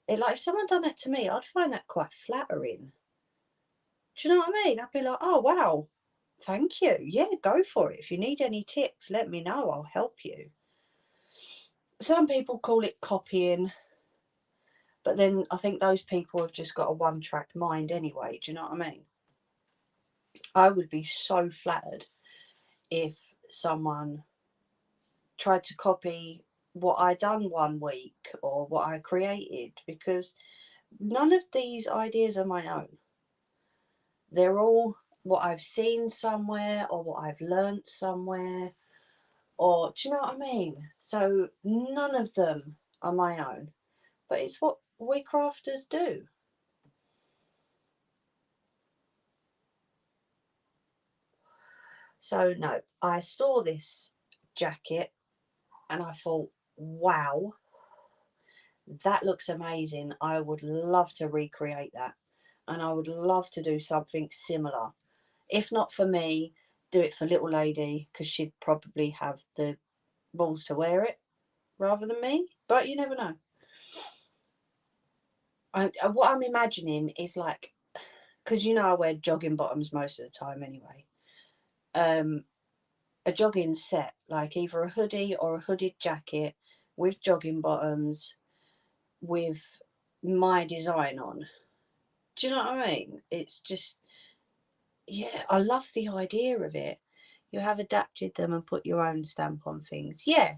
if someone done it to me, I'd find that quite flattering. Do you know what I mean? I'd be like, oh wow, thank you. Yeah, go for it. If you need any tips, let me know. I'll help you. Some people call it copying, but then I think those people have just got a one-track mind anyway. Do you know what I mean? I would be so flattered if someone tried to copy what I done one week or what I created, because none of these ideas are my own. They're all what I've seen somewhere or what I've learnt somewhere, or do you know what I mean? So none of them are my own, but it's what we crafters do. So no, I saw this jacket and I thought, wow, that looks amazing. I would love to recreate that, and I would love to do something similar. If not for me, do it for little lady, because she'd probably have the balls to wear it rather than me, but you never know. What I'm imagining is like, because I wear jogging bottoms most of the time anyway, a jogging set, like either a hoodie or a hooded jacket with jogging bottoms with my design on. Do you know what I mean? It's just, yeah, I love the idea of it. You have adapted them and put your own stamp on things. Yeah,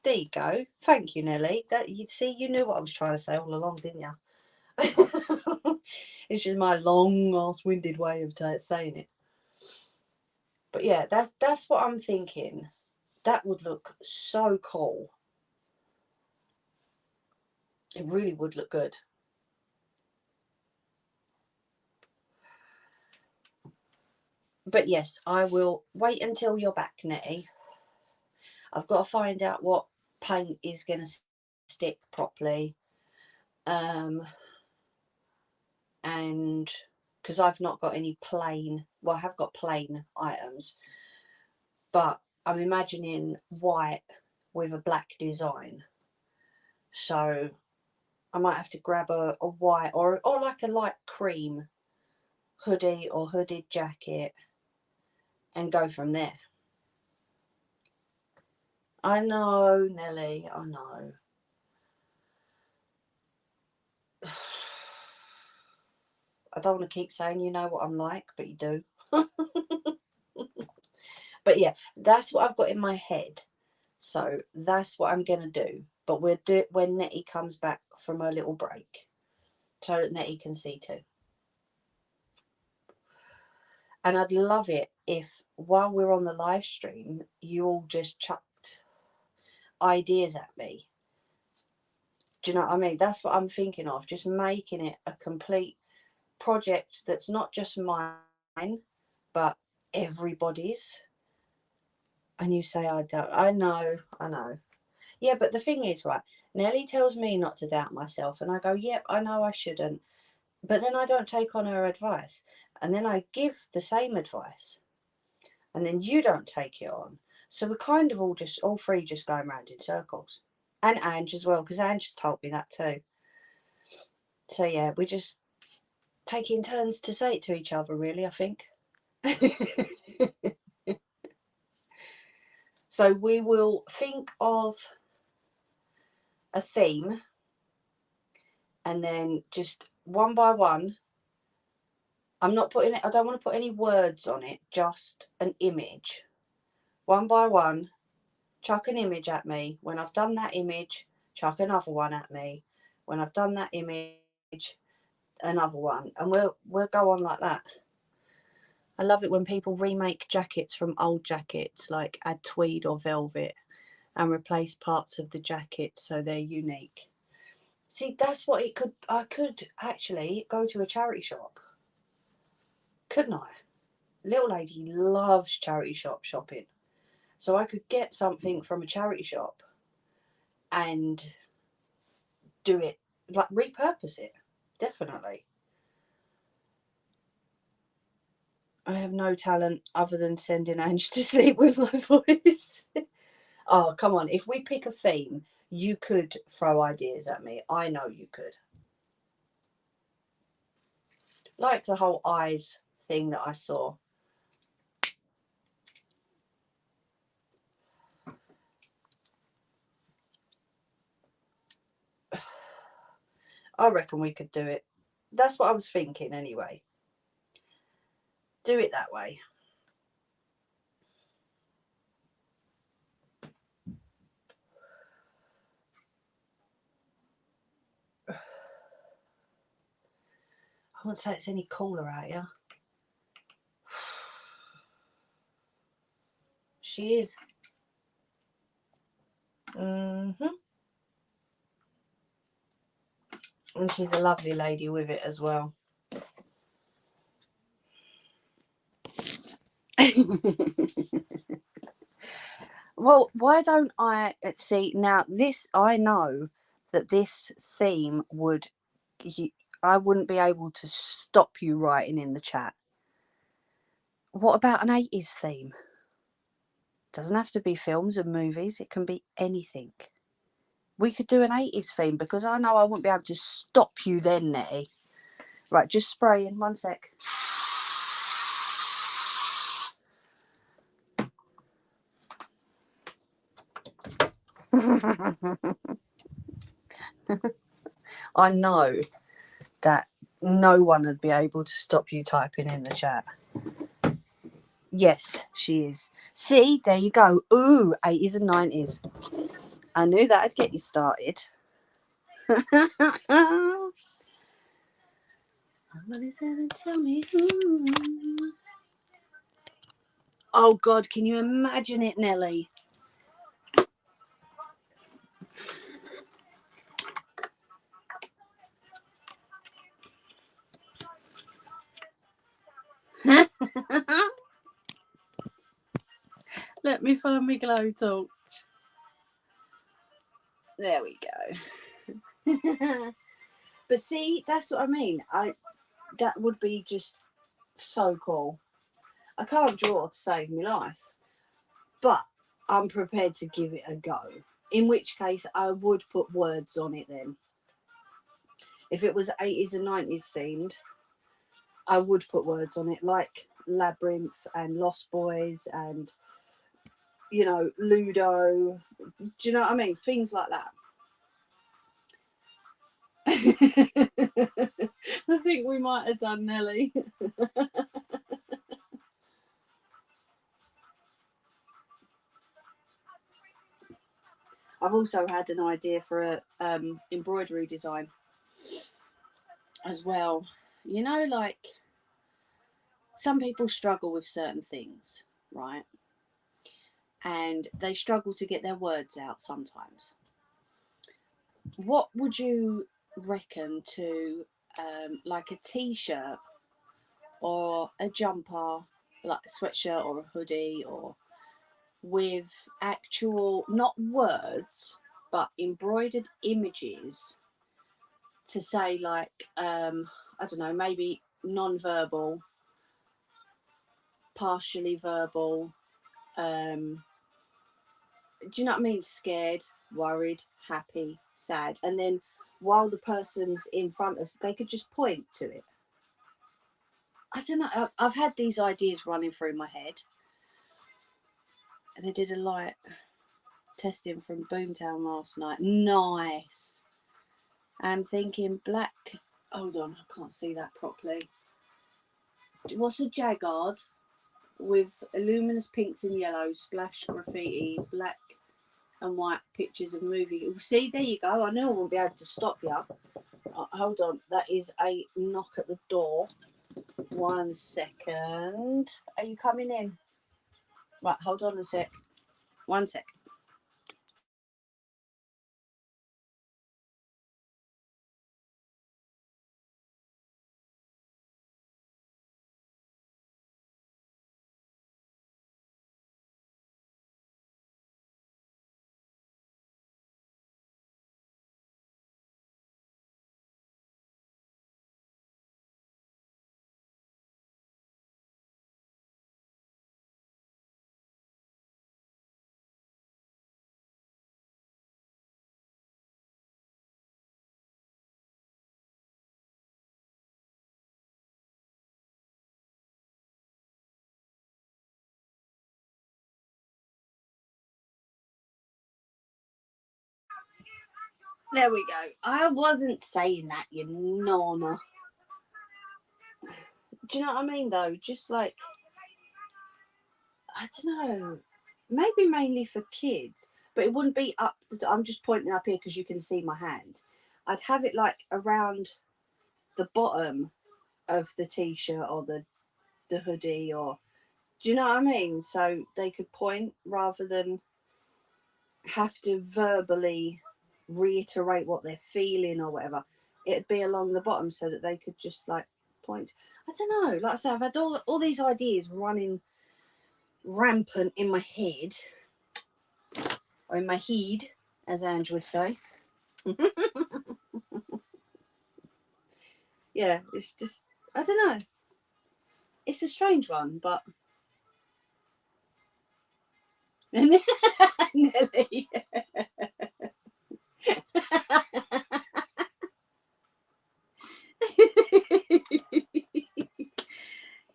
there you go. Thank you, Nelly. That, you see, you knew what I was trying to say all along, didn't you? It's just my long ass-winded way of saying it. But yeah, that's what I'm thinking. That would look so cool. It really would look good. But yes, I will wait until you're back, Nettie. I've got to find out what paint is going to stick properly. And because I've not got any plain, well, I have got plain items, but I'm imagining white with a black design. So I might have to grab a white or like a light cream hoodie or hooded jacket and go from there. I know, Nelly, I know. I don't want to keep saying you know what I'm like, but you do. But yeah, that's what I've got in my head. So that's what I'm going to do. But we'll do it when Nettie comes back from her little break, so that Nettie can see too. And I'd love it if, while we're on the live stream, you all just chucked ideas at me. Do you know what I mean? That's what I'm thinking of. Just making it a complete project that's not just mine, but everybody's. And you say, I don't. I know. Yeah, but the thing is, right, Nellie tells me not to doubt myself, and I go, yep, I know I shouldn't. But then I don't take on her advice. And then I give the same advice. And then you don't take it on. So we're kind of all three just going around in circles. And Ange as well, because Ange has told me that too. So yeah, we're just taking turns to say it to each other, really, I think. So we will think of a theme, and then just one by one. I don't want to put any words on it, just an image. One by one, chuck an image at me. When I've done that image, chuck another one at me. When I've done that image, another one. And we'll go on like that. I love it when people remake jackets from old jackets, like add tweed or velvet and replace parts of the jacket so they're unique. See, that's what I could actually go to a charity shop, couldn't I? Little lady loves charity shop shopping. So I could get something from a charity shop and do it, like repurpose it. Definitely. I have no talent other than sending Ange to sleep with my voice. Oh, come on. If we pick a theme, you could throw ideas at me. I know you could. Like the whole eyes thing that I saw. I reckon we could do it. That's what I was thinking anyway. Do it that way. I wouldn't say it's any cooler out here. She is. Mm-hmm. And she's a lovely lady with it as well. Well, why don't I see now? This I know that this theme would. I wouldn't be able to stop you writing in the chat. What about an 80s theme? Doesn't have to be films and movies. It can be anything. We could do an 80s theme because I know I wouldn't be able to stop you then, Nettie. Right, just spraying. 1 sec. I know that no one would be able to stop you typing in the chat. Yes, she is. See, there you go. Ooh, 80s and 90s. I knew that'd get you started. Somebody said and tell me who. Oh God, can you imagine it, Nelly? Let me find my glow torch. There we go. But see, that's what I mean. That would be just so cool. I can't draw to save my life, but I'm prepared to give it a go. In which case, I would put words on it then. If it was 80s and 90s themed, I would put words on it, like Labyrinth and Lost Boys and, you know, Ludo. Do you know what I mean? Things like that. I think we might have done, Nelly. I've also had an idea for a embroidery design as well. You know, like some people struggle with certain things, right? And they struggle to get their words out sometimes. What would you reckon to like a t-shirt or a jumper, like a sweatshirt or a hoodie, or with actual, not words, but embroidered images to say, like, I don't know, maybe non-verbal, partially verbal, do you know what I mean? Scared, worried, happy, sad. And then while the person's in front of us, they could just point to it. I don't know. I've had these ideas running through my head. They did a light testing from Boomtown last night. Nice. I'm thinking black. Hold on, I can't see that properly. What's a Jaggard with luminous pinks and yellows, splash graffiti, black and white pictures of movie. See, there you go. I knew I wouldn't be able to stop you. Hold on, that is a knock at the door. 1 second. Are you coming in? Right, hold on a sec. 1 sec. There we go. I wasn't saying that, you nonna. Do you know what I mean, though? Just like, I don't know. Maybe mainly for kids, but it wouldn't be up. I'm just pointing up here because you can see my hands. I'd have it like around the bottom of the t-shirt or the hoodie, or do you know what I mean? So they could point rather than have to verbally reiterate what they're feeling or whatever. It'd be along the bottom so that they could just like point. I don't know. Like I said, I've had all these ideas running rampant in my head, or in my head, as Ange would say. Yeah, it's just, I don't know. It's a strange one, but Nelly.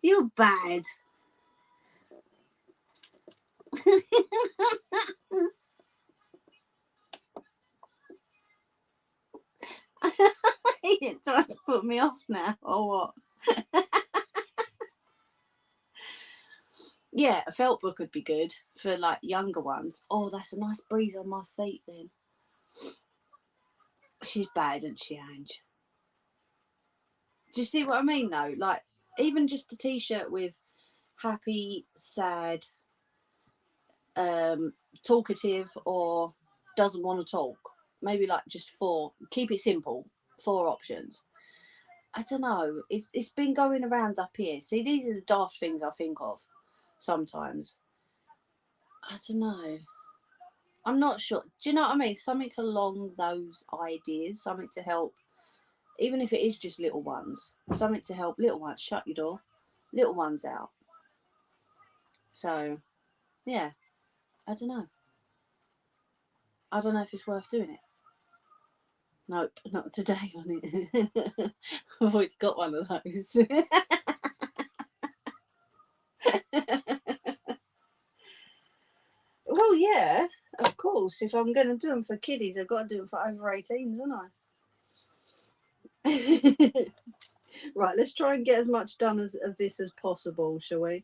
You're bad. You're trying to put me off now, or what? Yeah, a felt book would be good for like younger ones. Oh, that's a nice breeze on my feet then. She's bad, isn't she, Ange? Do you see what I mean though? Like, even just a t-shirt with happy, sad, talkative, or doesn't want to talk. Maybe like just four. Keep it simple. 4 options. I don't know. It's been going around up here. See, these are the daft things I think of sometimes. I don't know. I'm not sure. Do you know what I mean? Something along those ideas. Something to help, even if it is just little ones. Something to help little ones. Shut your door. Little ones out. So, yeah. I don't know. I don't know if it's worth doing it. Nope, not today on it. I've already got one of those. Well, yeah, of course. If I'm going to do them for kiddies, I've got to do them for over 18s, haven't I? Right, let's try and get as much done of this as possible, shall we?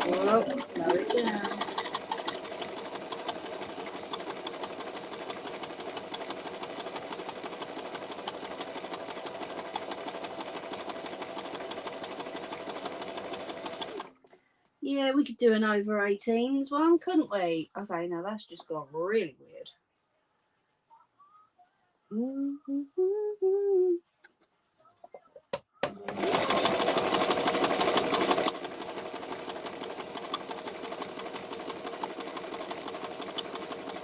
Whoa, slow it down. Yeah, we could do an over 18s one, couldn't we? Okay, now that's just gone really weird.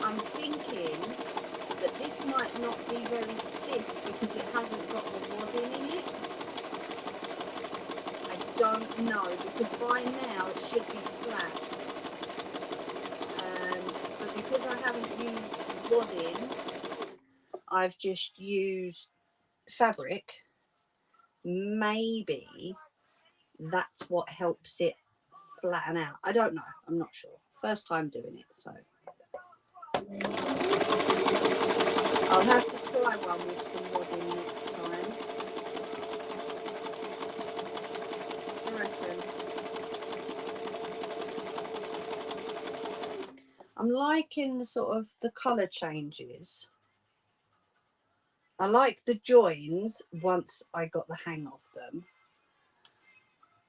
I'm thinking that this might not be very stiff because it hasn't got the wadding in it. I don't know, because by now it should be flat. But because I haven't used wadding, I've just used fabric. Maybe that's what helps it flatten out. I don't know. I'm not sure. First time doing it, so I'll have to try one with some wadding next time. I reckon. I'm liking the sort of the colour changes. I like the joins once I got the hang of them.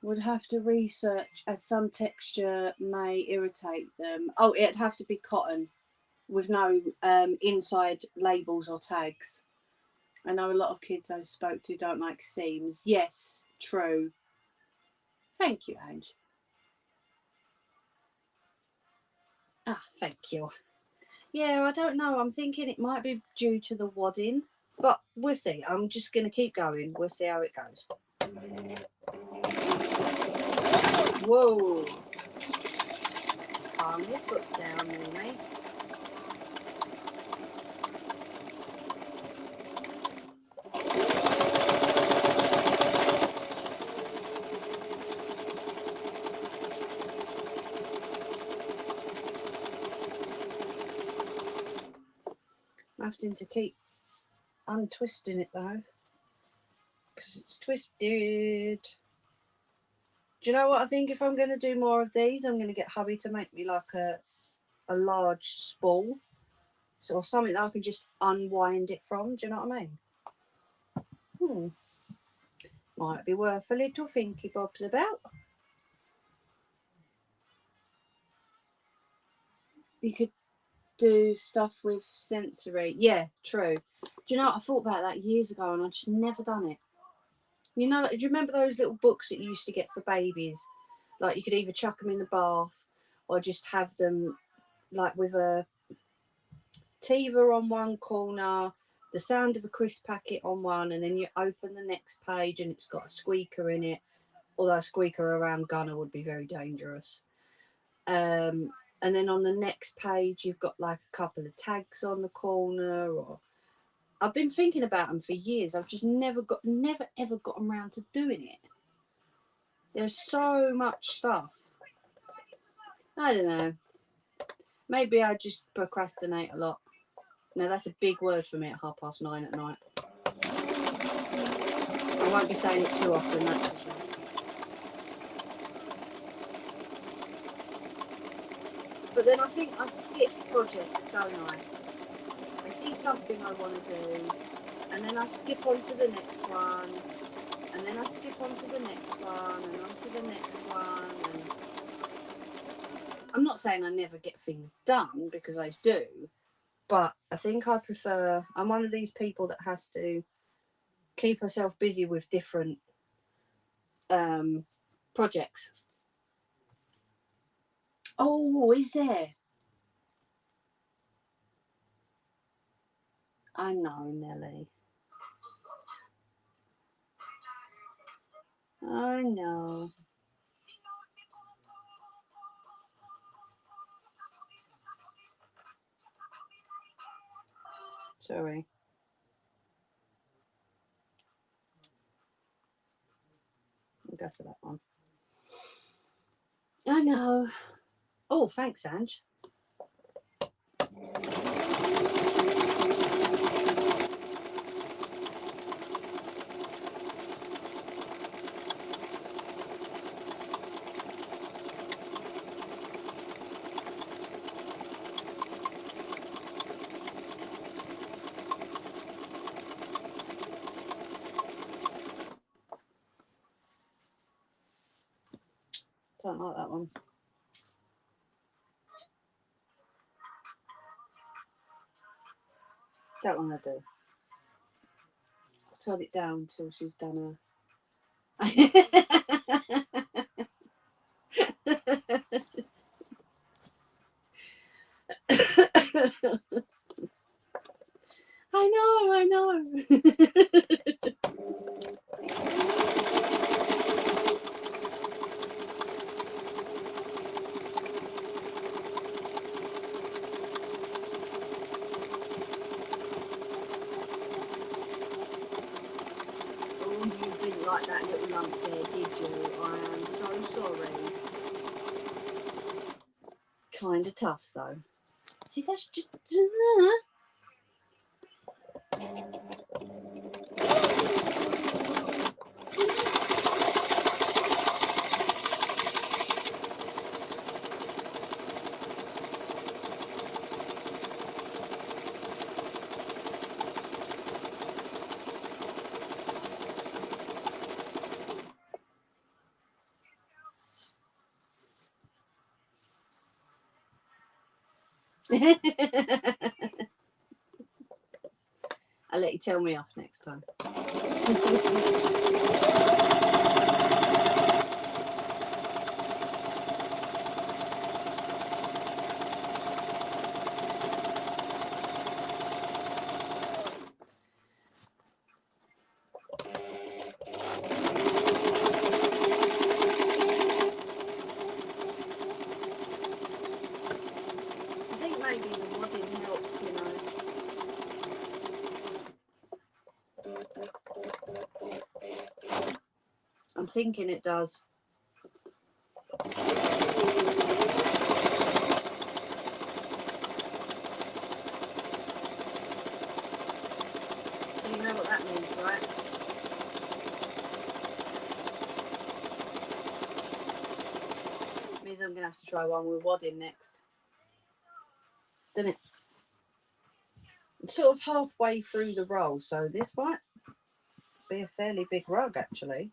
Would have to research, as some texture may irritate them. Oh, it'd have to be cotton with no inside labels or tags. I know a lot of kids I spoke to don't like seams. Yes, true. Thank you, Ange. Ah, thank you. Yeah, I don't know. I'm thinking it might be due to the wadding, but we'll see. I'm just going to keep going. We'll see how it goes. Whoa. Calm your foot down, Mimi. Having to keep untwisting it though, because it's twisted. Do you know what I think? If I'm going to do more of these, I'm going to get hubby to make me like a large spool, so, or something that I can just unwind it from. Do you know what I mean? Might be worth a little thinky bobs about. You could do stuff with sensory. Yeah, true. Do you know what? I thought about that years ago and I just never done it. You know, do you remember those little books that you used to get for babies? Like you could either chuck them in the bath or just have them like with a Tiva on one corner, the sound of a crisp packet on one, and then you open the next page and it's got a squeaker in it. Although a squeaker around Gunner would be very dangerous. And then on the next page you've got like a couple of tags on the corner. Or I've been thinking about them for years. I've just never ever gotten around to doing it. There's so much stuff. I don't know. Maybe I just procrastinate a lot. Now that's a big word for me at 9:30 at night. I won't be saying it too often, that's for sure. But then I think I skip projects, don't I? I see something I want to do, and then I skip on to the next one, and then I skip on to the next one, and on to the next one. And I'm not saying I never get things done, because I do, but I think I prefer, I'm one of these people that has to keep herself busy with different projects. Oh, is there? I know, Nelly. I know. Sorry. I'll go for that one. I know. Oh, thanks, Ange. Don't like that one. That one I do. I'll turn it down until she's done her. I know. Oh, you didn't like that little lump there, did you? I am so sorry. Kind of tough, though. See, that's just... I'll let you tell me off next time. I think maybe the wadding helps, you know. I'm thinking it does. try one with wadding next. Didn't it? Sort of halfway through the roll, so this might be a fairly big rug actually.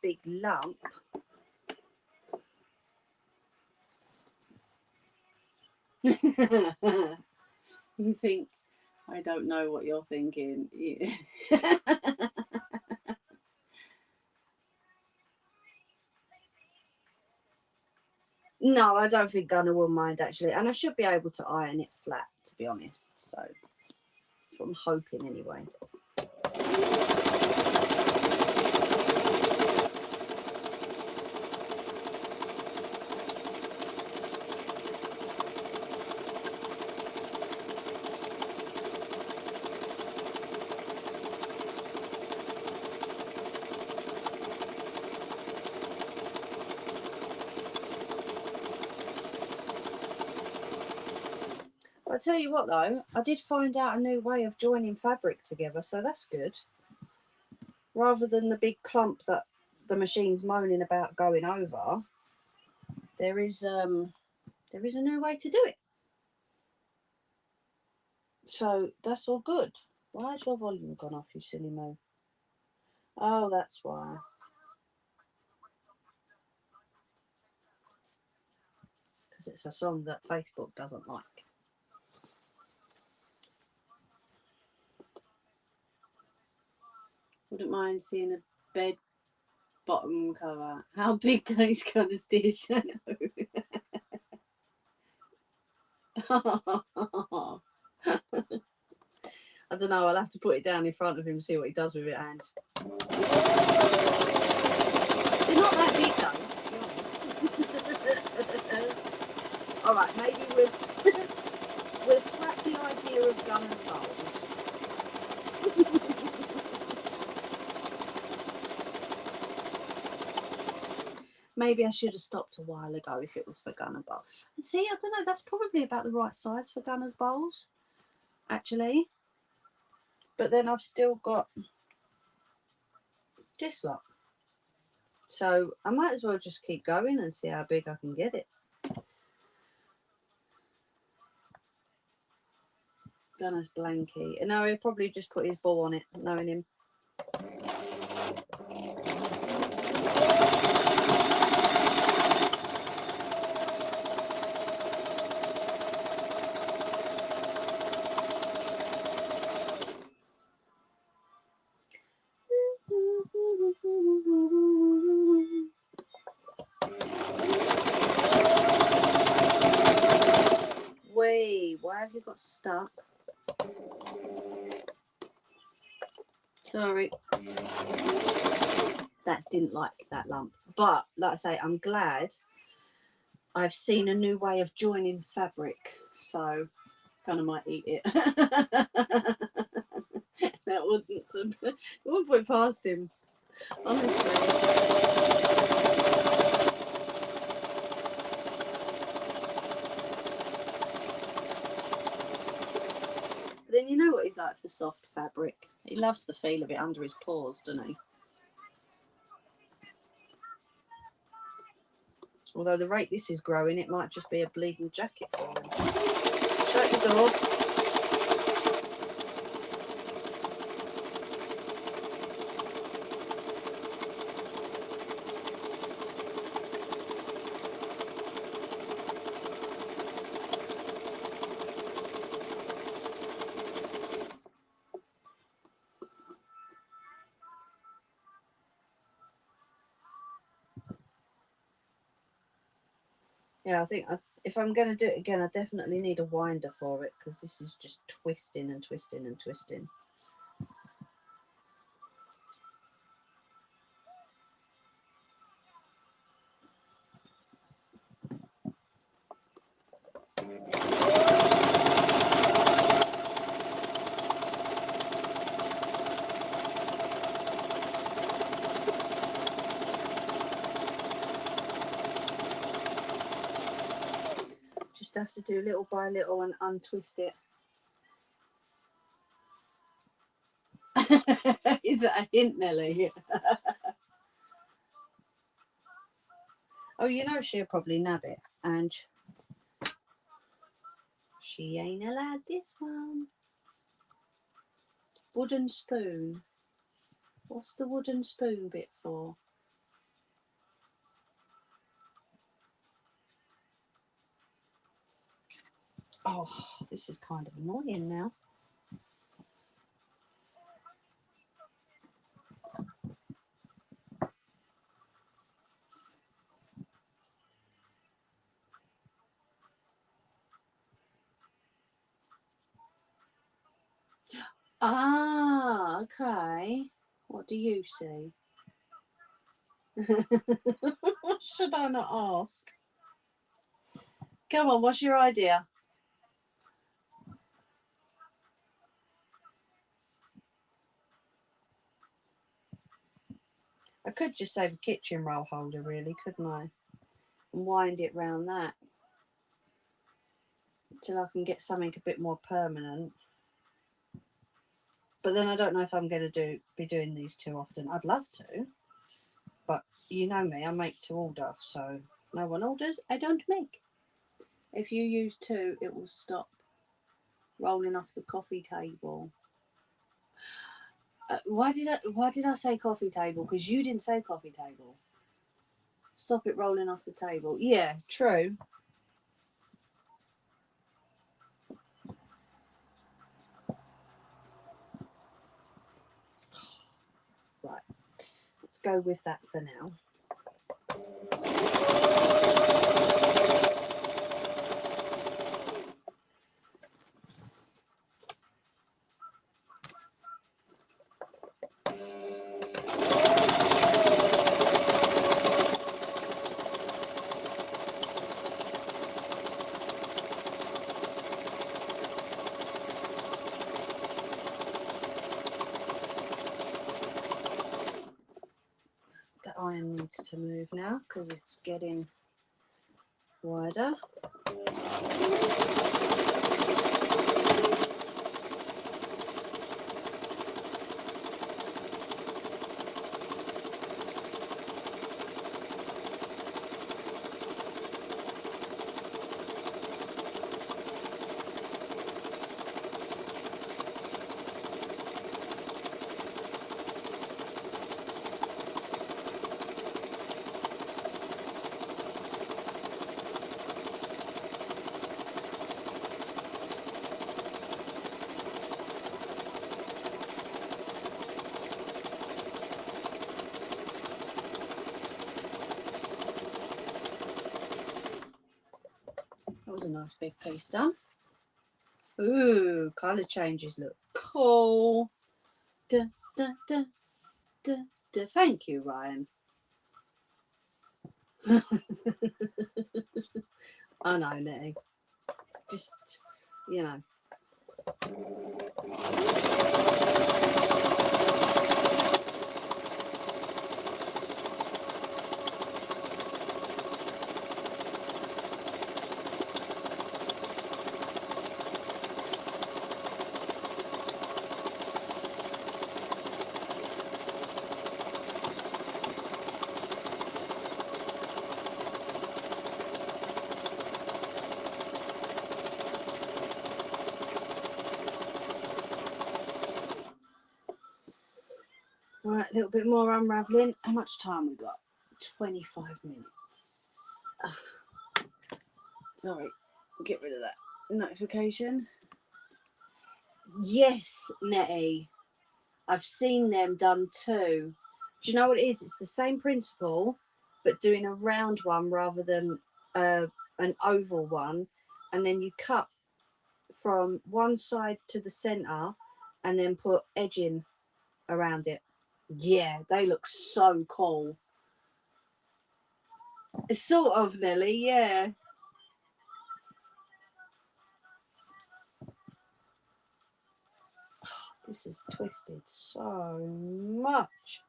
Big lump. You think, I don't know what you're thinking. Yeah. No, I don't think Gunnar will mind actually, and I should be able to iron it flat, to be honest, so that's what I'm hoping anyway. I'll tell you what though, I did find out a new way of joining fabric together, so that's good. Rather than the big clump that the machine's moaning about going over, there is a new way to do it. So that's all good. Why has your volume gone off, you silly moo? Oh, that's why. Because it's a song that Facebook doesn't like. Wouldn't mind seeing a bed bottom cover. How big can these kind of stairs show? I don't know, I'll have to put it down in front of him and see what he does with it, and they're not that big though, to be honest. Alright, maybe we'll scrap the idea of Gunner's bowls. Maybe I should have stopped a while ago if it was for Gunner bowl. And see, I don't know, that's probably about the right size for Gunner's bowls, actually. But then I've still got this lot. So I might as well just keep going and see how big I can get it. Gunner's blankie. And now he'll probably just put his ball on it, knowing him. Wait, why have you got stuck? Sorry. That didn't like that lump. But, like I say, I'm glad I've seen a new way of joining fabric. So, kind of might eat it. That wouldn't put past him, honestly. Then you know what he's like for soft fabric. He loves the feel of it under his paws, doesn't he? Although the rate this is growing, it might just be a bleeding jacket for him. Shut your door. Yeah, I think if I'm going to do it again, I definitely need a winder for it, because this is just twisting and twisting and twisting. Just have to do little by little and untwist it. Is that a hint, Nelly? Oh, you know she'll probably nab it, and she ain't allowed this one. Wooden spoon. What's the wooden spoon bit for? Oh, this is kind of annoying now. Ah, okay. What do you see? Should I not ask? Come on, what's your idea? I could just save a kitchen roll holder, really, couldn't I? And wind it round that till I can get something a bit more permanent. But then I don't know if I'm going to be doing these too often. I'd love to, but you know me, I make to order, so no one orders, I don't make. If you use two, it will stop rolling off the coffee table. Why did I say coffee table? Because you didn't say coffee table. Stop it rolling off the table. Yeah, true. Right, let's go with that for now. The iron needs to move now because it's getting wider. That was a nice big piece done. Ooh, colour changes look cool. Da, da, da, da, da. Thank you, Ryan. I know, Nettie. Just, you know. Right, a little bit more unravelling. How much time we got? 25 minutes. Sorry, get rid of that notification. Yes, Nettie. I've seen them done too. Do you know what it is? It's the same principle, but doing a round one rather than a an oval one, and then you cut from one side to the center and then put edging around it. Yeah, they look so cool. It's sort of, Nelly, yeah. This is twisted so much.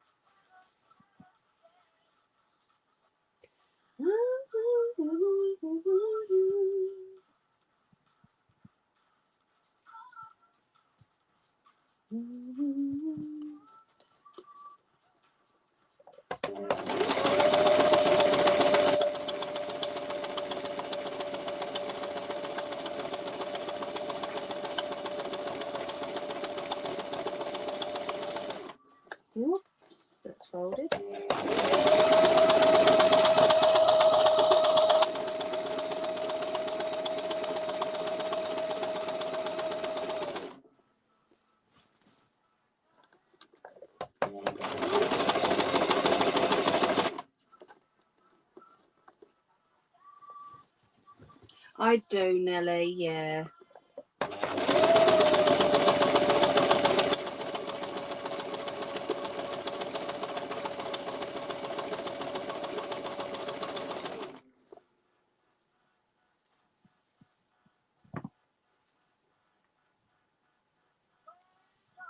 Whoops, that's folded. I do, Nelly, yeah.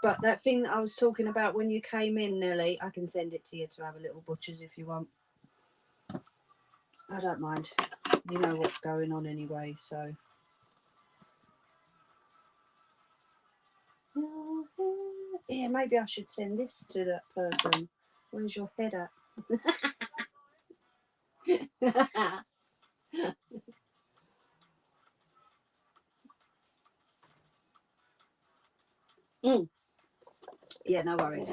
But that thing that I was talking about when you came in, Nelly, I can send it to you to have a little butcher's if you want. I don't mind. You know what's going on anyway, so. Yeah, maybe I should send this to that person. Where's your head at? Yeah, no worries.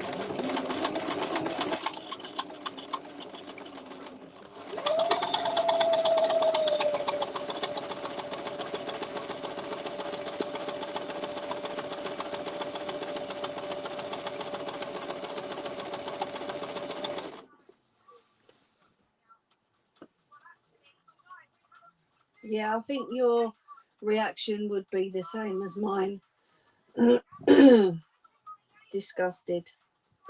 Yeah, I think your reaction would be the same as mine. Disgusted.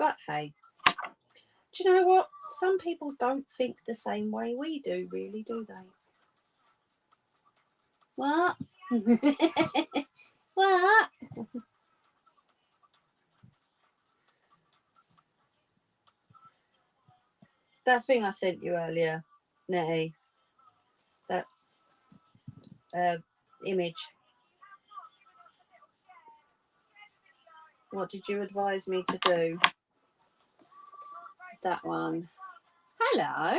But hey, do you know what? Some people don't think the same way we do, really, do they? What? What? That thing I sent you earlier, Nettie, that image. What did you advise me to do? That one. Hello.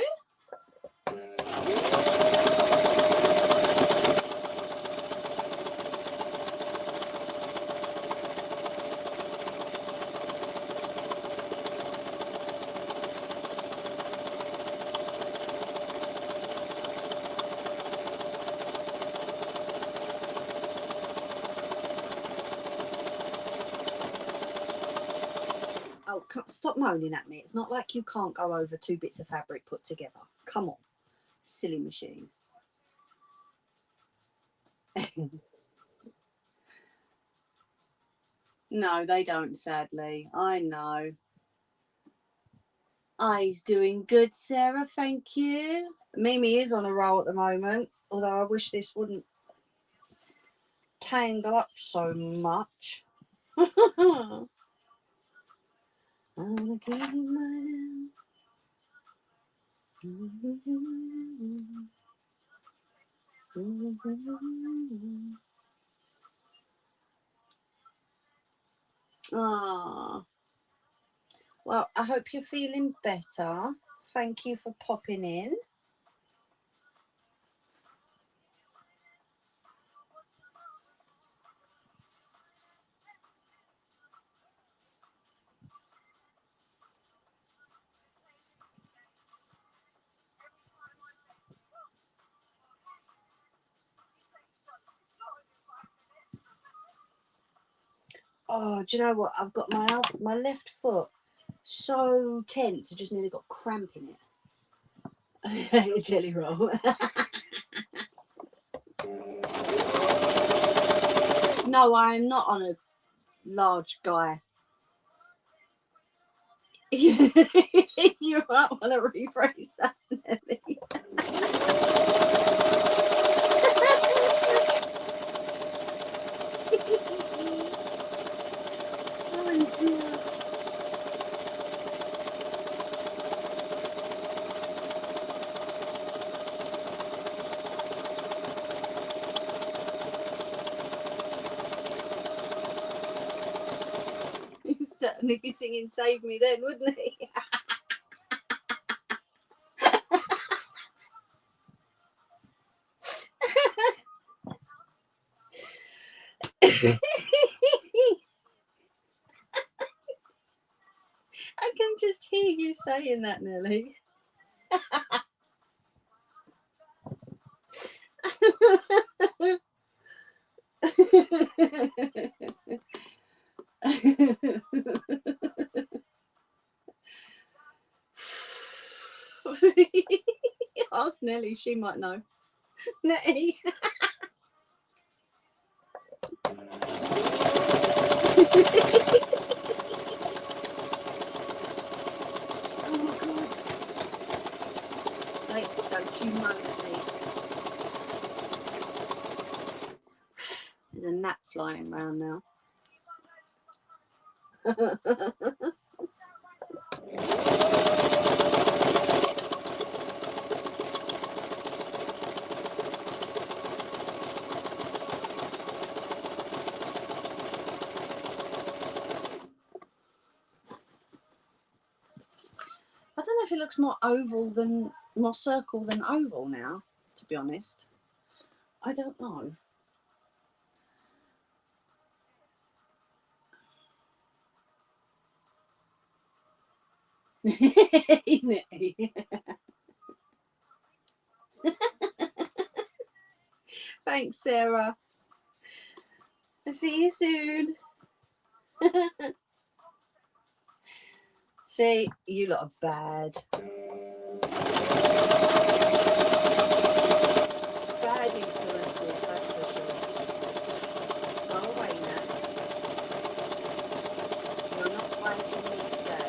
Oh, stop moaning at me. It's not like you can't go over 2 bits of fabric put together. Come on. Silly machine. No, they don't, sadly. I know. He's doing good, Sarah, thank you. Mimi is on a roll at the moment, although I wish this wouldn't tangle up so much. Ah, well, I hope you're feeling better. Thank you for popping in. Oh, do you know what? I've got my left foot so tense. I just nearly got cramp in it. Jelly roll. No, I am not on a large guy. You might want to rephrase that, Nelly. Oh dear. He'd certainly be singing Save Me then, wouldn't he? I can just hear you saying that, Nelly. Ask Nelly, she might know. Nelly. Oh my god. Like, don't you moan at me. There's a gnat flying around now. I don't know if it looks more circle than oval now, to be honest. I don't know. Thanks, Sarah. I'll see you soon. See, you lot are bad. Bad influences, that's for sure. Go away now. You're not fighting me today.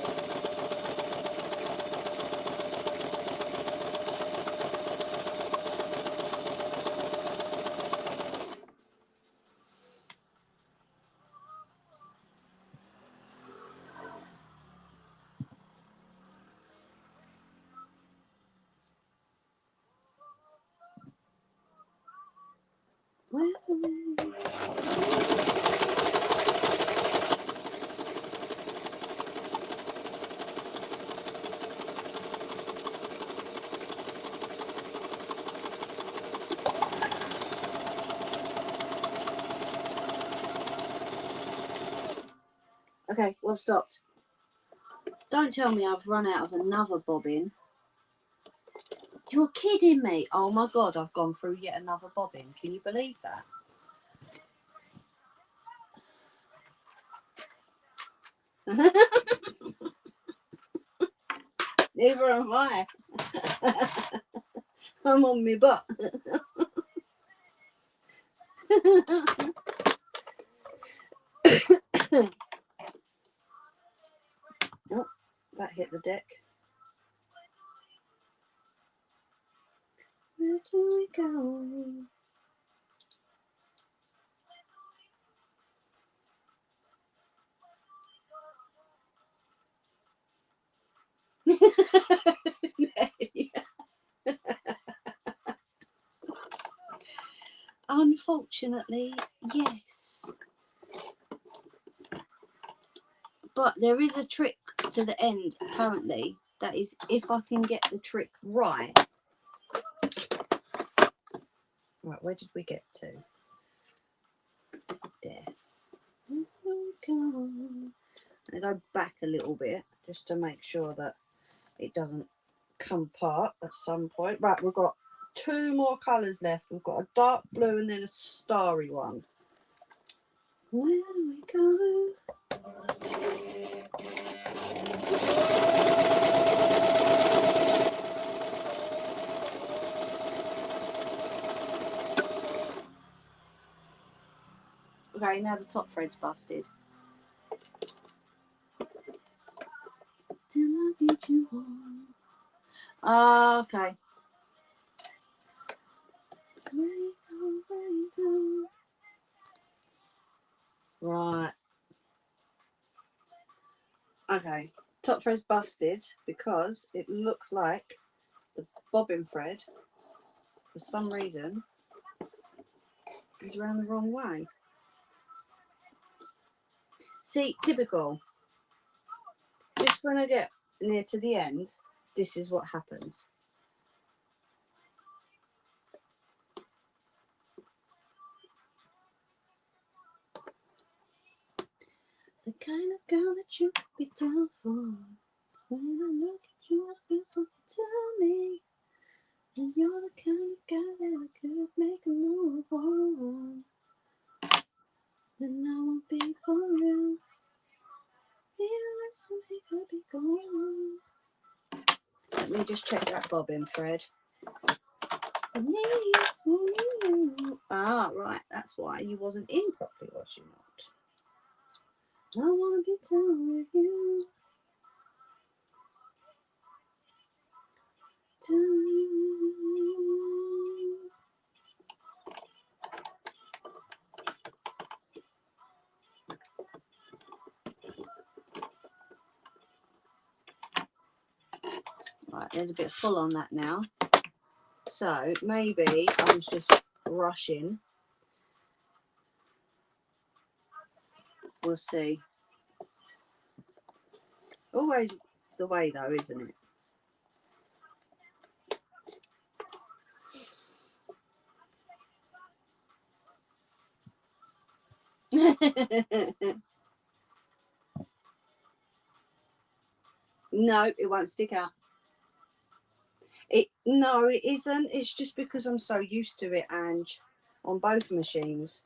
Okay, well stopped. Don't tell me I've run out of another bobbin. You're kidding me. Oh my god, I've gone through yet another bobbin. Can you believe that? Neither am I. I'm on my butt. Oh, that hit the deck. Where do we go? Unfortunately, yes. But there is a trick to the end, apparently. That is, if I can get the trick right. Right, where did we get to? There. I'm going to go back a little bit just to make sure that it doesn't come apart at some point. Right, we've got 2 more colours left. We've got a dark blue and then a starry one. Where do we go? Okay, now the top thread's busted. Still I need you on. Okay. Right. Okay. Top thread's busted because it looks like the bobbin thread, for some reason, is around the wrong way. See, typical. Just when I get near to the end, this is what happens. The kind of girl that you could be down for. When I look at you, I feel something tell me. And you're the kind of guy that I could make a move on. Then I won't be for real. Feel like something could be going on. Let me just check that bobbin thread. Ah, right, that's why you wasn't in properly, was you not? I wanna be down with you. Right, there's a bit full on that now. So maybe I was just rushing. We'll see. Always the way though, isn't it? No, it won't stick out. No, it isn't. It's just because I'm so used to it, Ange, on both machines.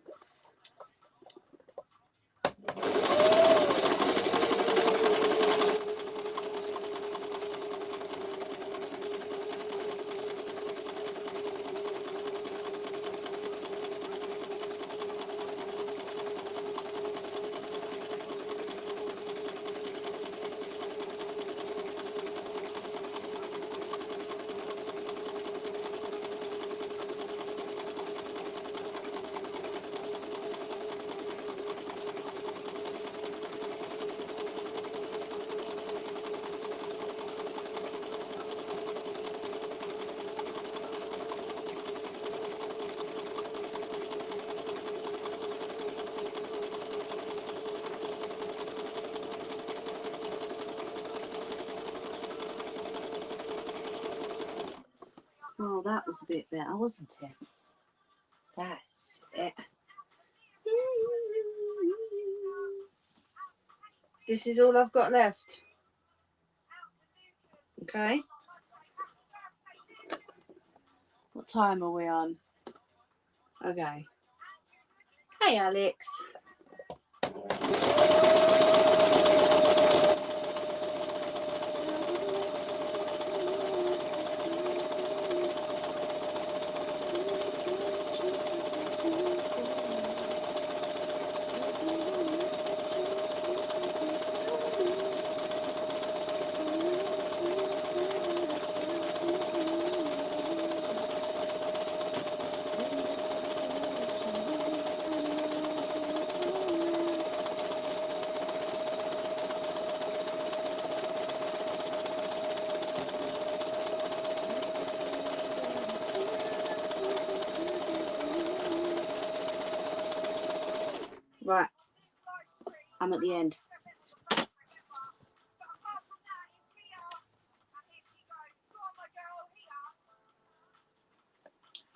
Oh, that was a bit better, wasn't it? That's it. This is all I've got left. Okay. What time are we on? Okay. Hey, Alex. Right, I'm at the end.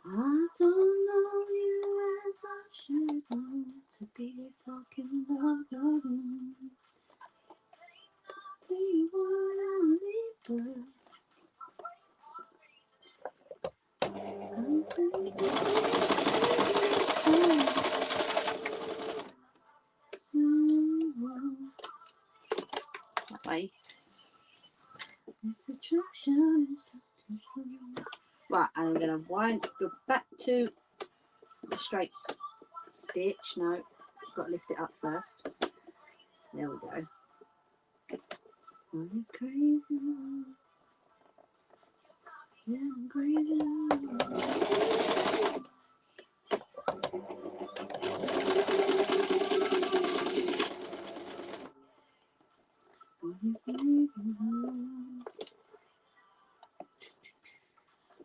I don't know you as I should know to be talking about love. Be what I need, that way. This attraction is just right, and I'm going to go back to the straight stitch. No, got to lift it up first. There we go. Oh, it's crazy. Yeah, I'm crazy.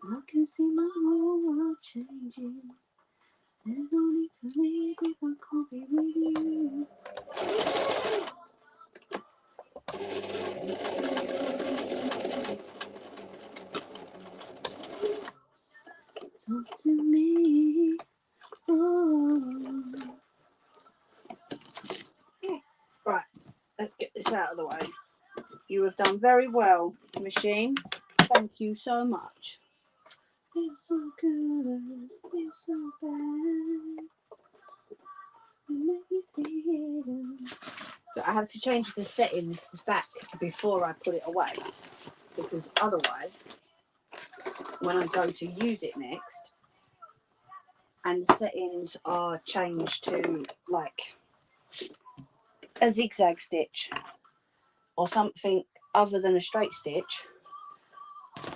I can see my whole world changing. There's no need to leave if I can't be with you. Talk to me. Oh. Right, let's get this out of the way. You have done very well, machine. Thank you so much. It's so good, it's so bad. You make me feel. So I have to change the settings back before I put it away, because otherwise, when I go to use it next, and the settings are changed to like a zigzag stitch or something other than a straight stitch,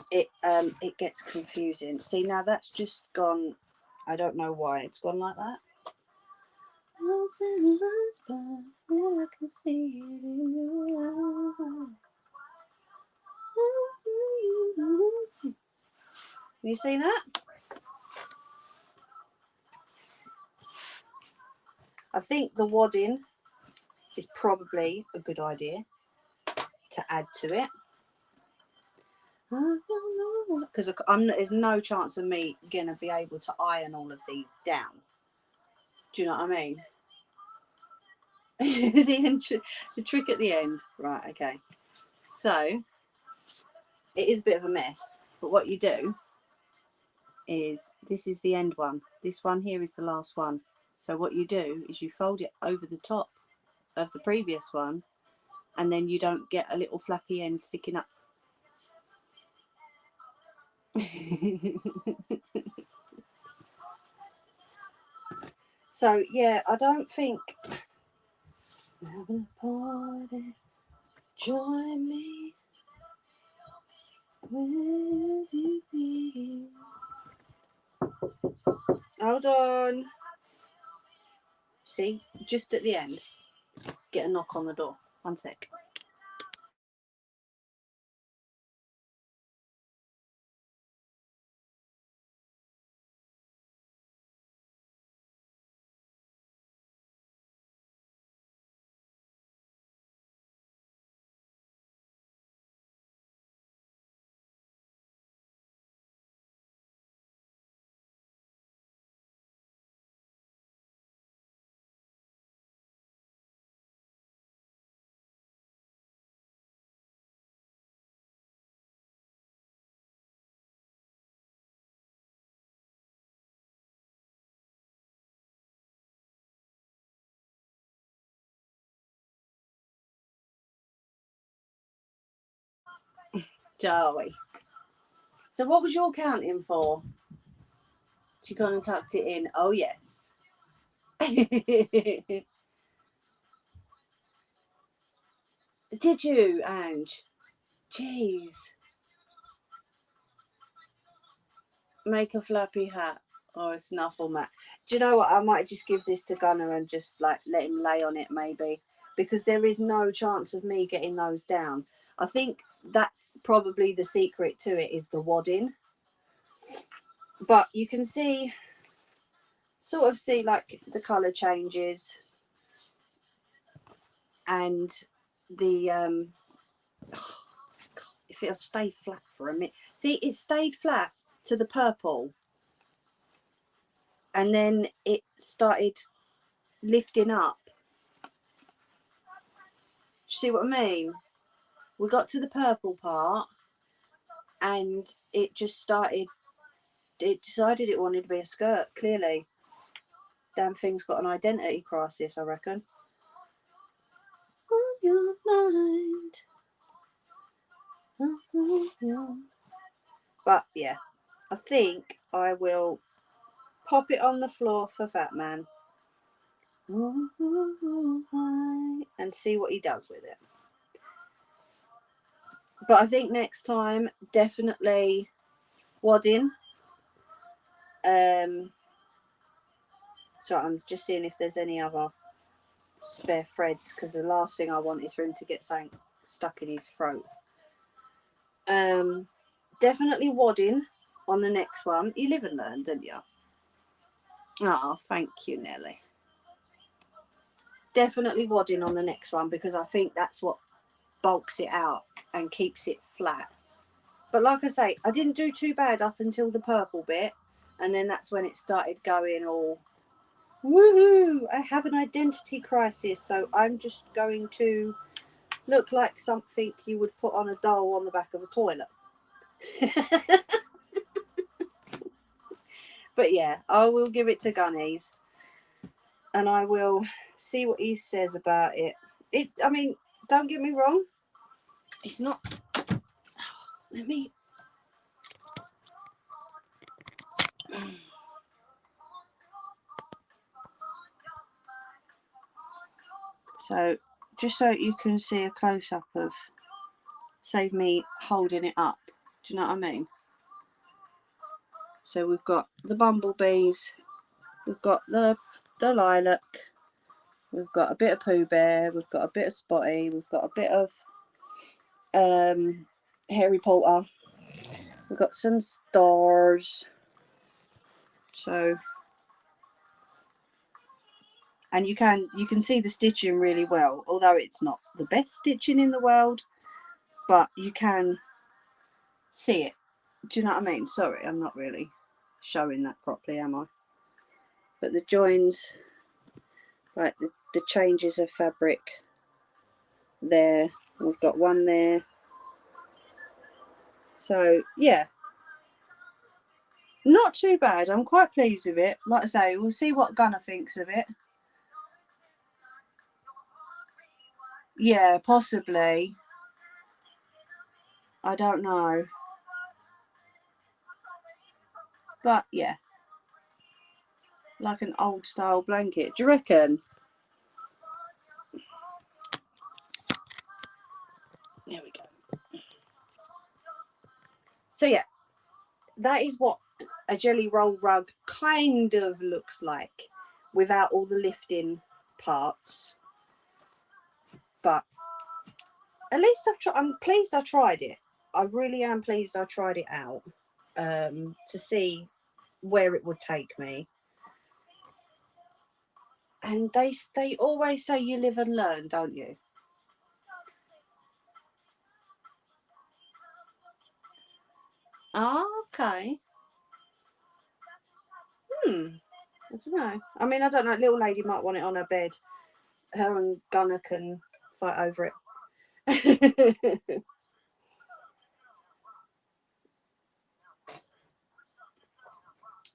it gets confusing. See, now that's just gone. I don't know why it's gone like that. I can see it in your eyes. You see that? I think the wadding is probably a good idea to add to it, because there's no chance of me gonna be able to iron all of these down. Do you know what I mean? The trick at the end, right? Okay, so it is a bit of a mess, but what you do is, this is the end one, this one here is the last one. So what you do is you fold it over the top of the previous one, and then you don't get a little flappy end sticking up. So yeah, I don't think having a party, join me with you. Hold on. See, just at the end, get a knock on the door. One sec. Joey. So what was your counting for? She gone and tucked it in. Oh yes. Did you, Ange? Jeez. Make a flappy hat or a snuffle mat. Do you know what? I might just give this to Gunner and just like let him lay on it maybe, because there is no chance of me getting those down. I think that's probably the secret to it, is the wadding. But you can see, sort of see like the colour changes, and the if it'll stay flat for a minute. See, it stayed flat to the purple, and then it started lifting up. Do you see what I mean? We got to the purple part, and it just started, it decided it wanted to be a skirt, clearly. Damn thing's got an identity crisis, I reckon. On your mind. But yeah, I think I will pop it on the floor for Fat Man, and see what he does with it. But I think next time, definitely wadding. So I'm just seeing if there's any other spare threads, because the last thing I want is for him to get something stuck in his throat. Definitely wadding on the next one. You live and learn, don't you? Oh, thank you, Nelly. Definitely wadding on the next one, because I think that's what bulks it out and keeps it flat. But like I say, I didn't do too bad up until the purple bit, and then that's when it started going all woohoo, I have an identity crisis, so I'm just going to look like something you would put on a doll on the back of a toilet. But yeah, I will give it to Gunnies, and I will see what he says about it. I mean, don't get me wrong, it's not. Let me. So, just so you can see a close up of, save me holding it up. Do you know what I mean? So we've got the bumblebees, we've got the lilac, we've got a bit of Pooh Bear, we've got a bit of Spotty, we've got a bit of Harry Potter, we've got some stars. So, and you can see the stitching really well, although it's not the best stitching in the world, but you can see it. Do you know what I mean? Sorry, I'm not really showing that properly, am I? But the joins, like the changes of fabric there, we've got one there. So yeah, not too bad. I'm quite pleased with it. Like I say, we'll see what Gunner thinks of it. Yeah, possibly. I don't know. But yeah, like an old style blanket. Do you reckon? There we go. So yeah, that is what a jelly roll rug kind of looks like without all the lifting parts. But at least I'm pleased I tried it. I really am pleased I tried it out, to see where it would take me. And they always say you live and learn, don't you? Oh, okay. I don't know. I mean, I don't know. Little lady might want it on her bed. Her and Gunner can fight over it.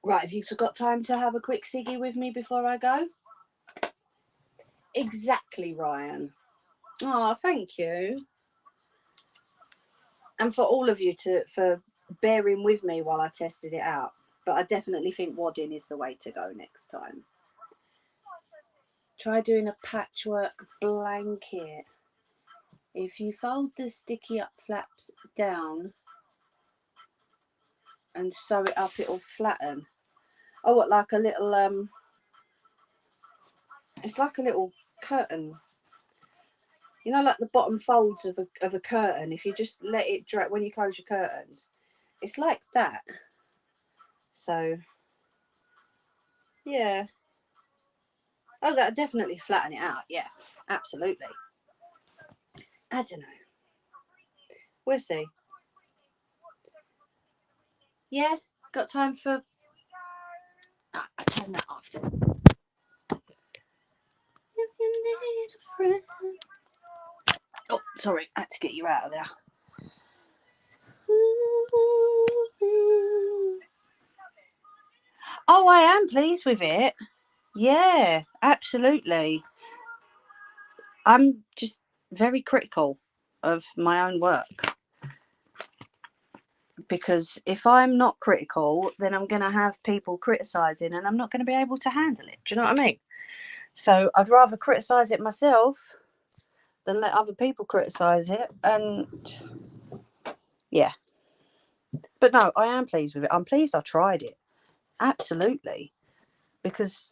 Right, have you got time to have a quick ciggy with me before I go? Exactly, Ryan. Oh, thank you. And for all of you for bearing with me while I tested it out. But I definitely think wadding is the way to go next time. Try doing a patchwork blanket. If you fold the sticky up flaps down and sew it up, it'll flatten. Oh, what, like a little it's like a little curtain. You know, like the bottom folds of a curtain. If you just let it dry when you close your curtains, it's like that. So yeah. Oh, that'll definitely flatten it out. Yeah, absolutely. I don't know. We'll see. Yeah, got time for. I turn that off. If you need a friend. Oh, sorry, I had to get you out of there. Oh, I am pleased with it. Yeah, absolutely. I'm just very critical of my own work, because if I'm not critical, then I'm going to have people criticising and I'm not going to be able to handle it. Do you know what I mean? So I'd rather criticise it myself than let other people criticise it. And yeah, but no, I am pleased with it. I'm pleased I tried it. Absolutely. Because,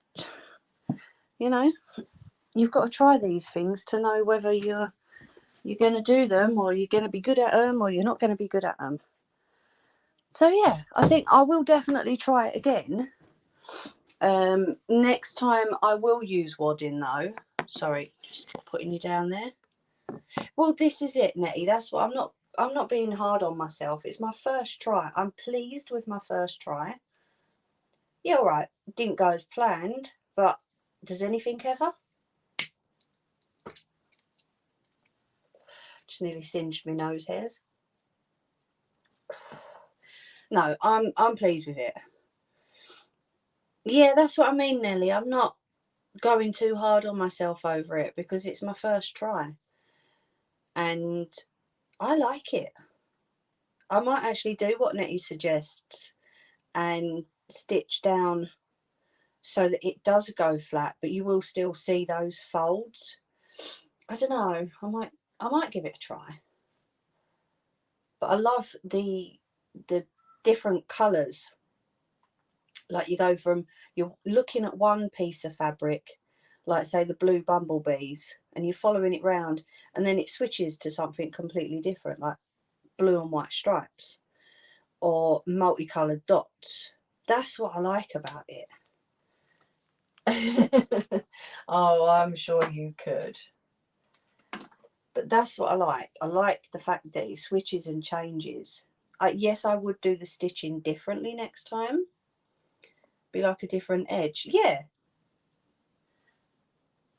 you know, you've got to try these things to know whether you're going to do them, or you're going to be good at them, or you're not going to be good at them. So yeah, I think I will definitely try it again. Next time I will use wadding though. Sorry, just putting you down there. Well, this is it, Nettie. That's what I'm not being hard on myself. It's my first try. I'm pleased with my first try. Yeah, all right. Didn't go as planned, but does anything ever? Just nearly singed my nose hairs. No, I'm pleased with it. Yeah, that's what I mean, Nelly. I'm not going too hard on myself over it because it's my first try. And I like it. I might actually do what Nettie suggests and stitch down so that it does go flat, but you will still see those folds. I don't know. I might give it a try. But I love the different colours. Like you go from, you're looking at one piece of fabric, like say the blue bumblebees, and you're following it round, and then it switches to something completely different, like blue and white stripes or multicoloured dots. That's what I like about it. Oh, I'm sure you could. But that's what I like. I like the fact that it switches and changes. Yes, I would do the stitching differently next time. Be like a different edge. Yeah.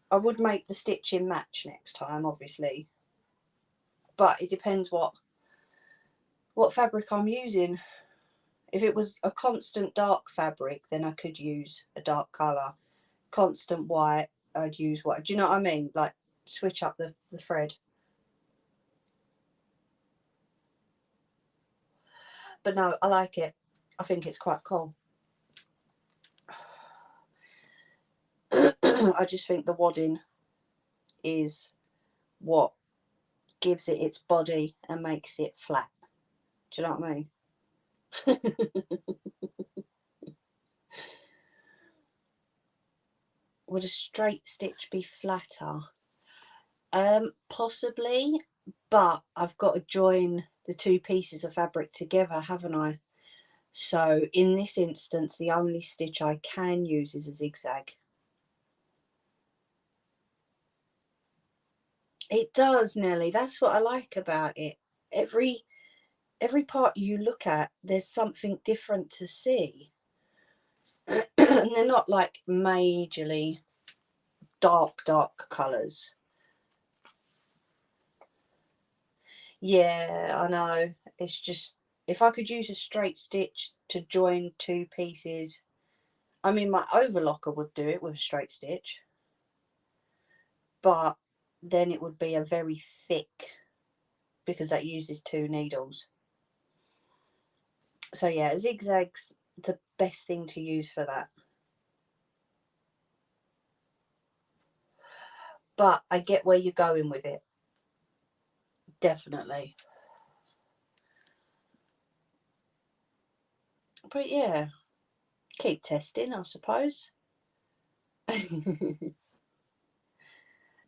I would make the stitching match next time, obviously. But it depends what fabric I'm using. If it was a constant dark fabric, then I could use a dark colour. Constant white, I'd use white. Do you know what I mean? Like switch up the thread. But no, I like it. I think it's quite cool. I just think the wadding is what gives it its body and makes it flat. Do you know what I mean? Would a straight stitch be flatter? Possibly, but I've got to join the two pieces of fabric together, haven't I? So in this instance, the only stitch I can use is a zigzag. It does, Nelly. That's what I like about it. Every part you look at, there's something different to see. And they're not like majorly dark colours. Yeah, I know. It's just, if I could use a straight stitch to join two pieces, I mean, my overlocker would do it with a straight stitch, but then it would be a very thick, because that uses two needles. So yeah, zigzag's the best thing to use for that. But I get where you're going with it. Definitely. But yeah, keep testing, I suppose.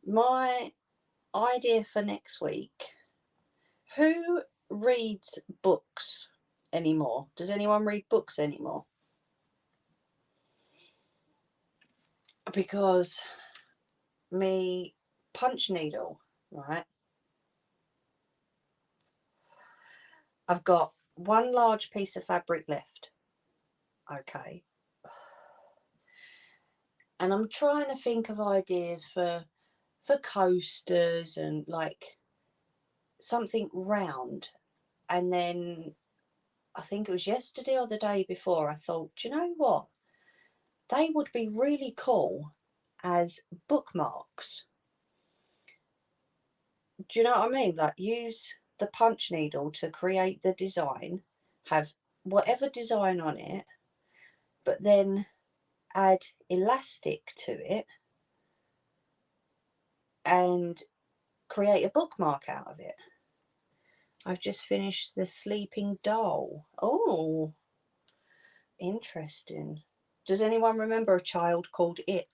My idea for next week: who reads books anymore? Does anyone read books anymore? Because me punch needle, right? I've got one large piece of fabric left. Okay. And I'm trying to think of ideas for coasters and like something round. And then I think it was yesterday or the day before, I thought, do you know what? They would be really cool as bookmarks. Do you know what I mean? Like use the punch needle to create the design, have whatever design on it, but then add elastic to it and create a bookmark out of it. I've just finished The Sleeping Doll. Oh, interesting. Does anyone remember A Child Called It?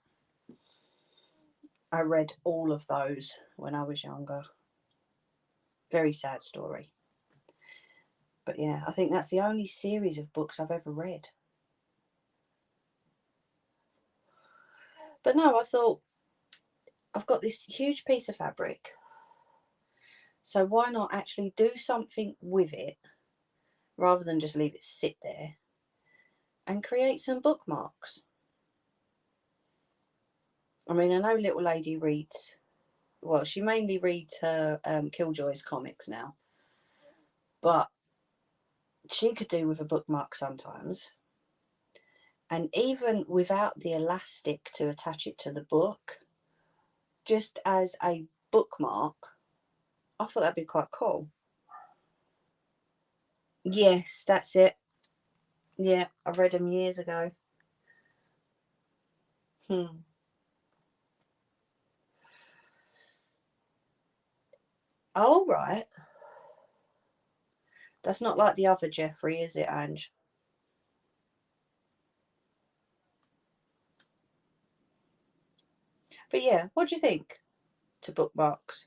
I read all of those when I was younger. Very sad story. But yeah, I think that's the only series of books I've ever read. But no, I thought, I've got this huge piece of fabric, so why not actually do something with it rather than just leave it sit there, and create some bookmarks. I mean, I know little lady reads, well, she mainly reads her Killjoys comics now, but she could do with a bookmark sometimes. And even without the elastic to attach it to the book, just as a bookmark, I thought that'd be quite cool. Yes, that's it. Yeah, I read them years ago. Oh, right. That's not like the other Jeffrey, is it, Ange? But yeah, what do you think to bookmarks?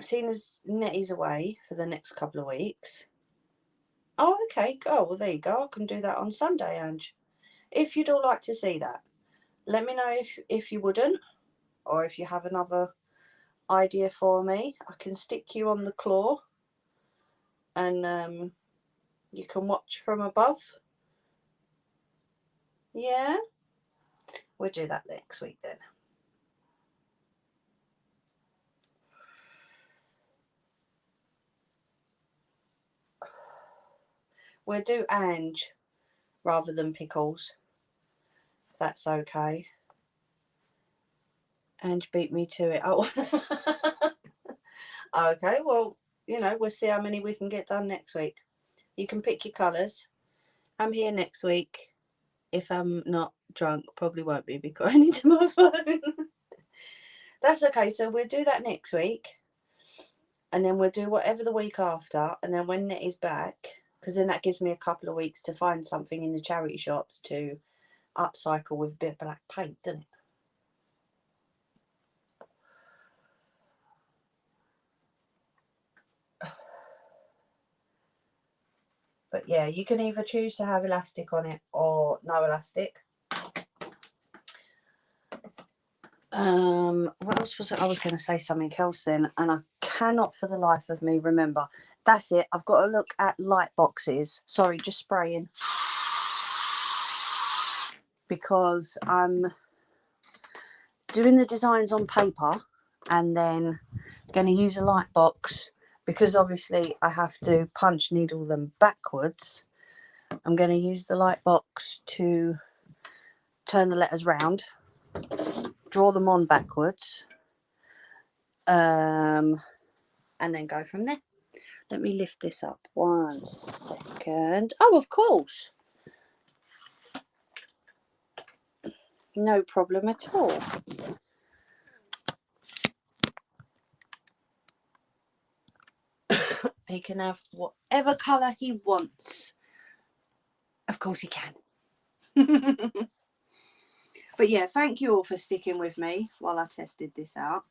Seeing as Nettie's away for the next couple of weeks. Oh, okay. Oh, well, there you go. I can do that on Sunday, Ange. If you'd all like to see that, let me know if you wouldn't, or if you have another idea for me. I can stick you on the claw, and you can watch from above. Yeah? We'll do that next week then. We'll do Ange rather than Pickles, if that's okay. Ange beat me to it. Oh, okay. Well, we'll see how many we can get done next week. You can pick your colours. I'm here next week. If I'm not drunk, probably won't be because I need to my phone. That's okay. So we'll do that next week, and then we'll do whatever the week after, and then when Nettie's back, because then that gives me a couple of weeks to find something in the charity shops to upcycle with a bit of black paint, doesn't it? But yeah, you can either choose to have elastic on it or no elastic. What else was it? I was going to say something else then, and I cannot for the life of me remember. That's it. I've got to look at light boxes. Sorry, just spraying. Because I'm doing the designs on paper and then going to use a light box, because obviously I have to punch needle them backwards. I'm going to use the light box to turn the letters round, draw them on backwards, and then go from there. Let me lift this up 1 second. Oh, of course. No problem at all. He can have whatever colour he wants. Of course he can. But yeah, thank you all for sticking with me while I tested this out.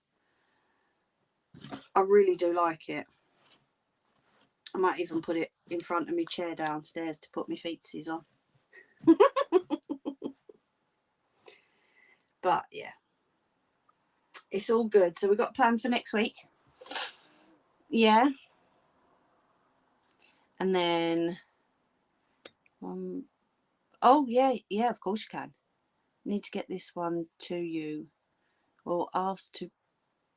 I really do like it. I might even put it in front of my chair downstairs to put my feetsies on. But yeah, it's all good. So we've got a plan for next week. Yeah. And then, oh yeah, of course you can. Need to get this one to you, or ask to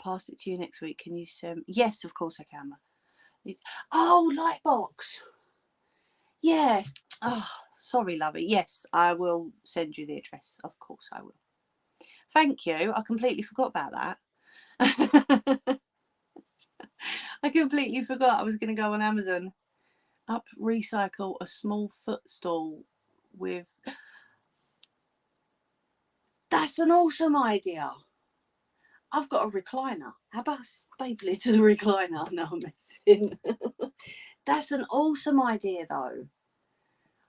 pass it to you next week. Can you send? Yes, of course I can. Oh, Lightbox. Yeah. Oh, sorry, lovey. Yes, I will send you the address. Of course I will. Thank you. I completely forgot about that. I completely forgot I was going to go on Amazon. Recycle a small footstool with That's an awesome idea. I've got a recliner. How about staple it to the recliner? No, I'm messing. That's an awesome idea, though.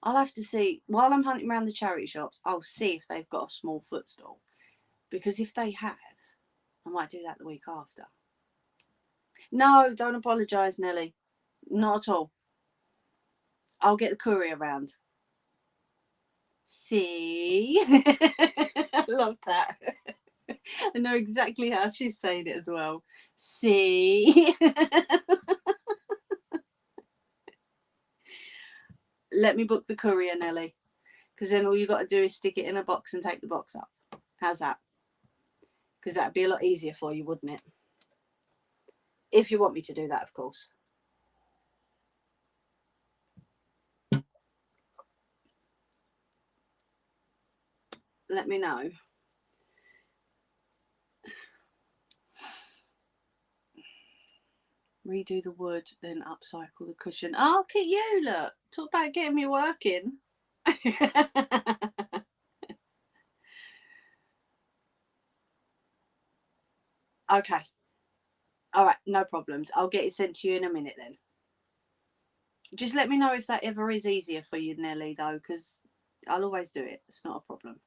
I'll have to see, while I'm hunting around the charity shops, I'll see if they've got a small footstool. Because if they have, I might do that the week after. No, don't apologise, Nelly. Not at all. I'll get the courier round. See? I love that. I know exactly how she's saying it as well. See? Let me book the courier, Nelly. Because then all you got to do is stick it in a box and take the box up. How's that? Because that'd be a lot easier for you, wouldn't it? If you want me to do that, of course. Let me know. Redo the wood, then upcycle the cushion. Oh, look at you, look. Talk about getting me working. Okay. All right, no problems. I'll get it sent to you in a minute then. Just let me know if that ever is easier for you, Nelly, though, because I'll always do it. It's not a problem.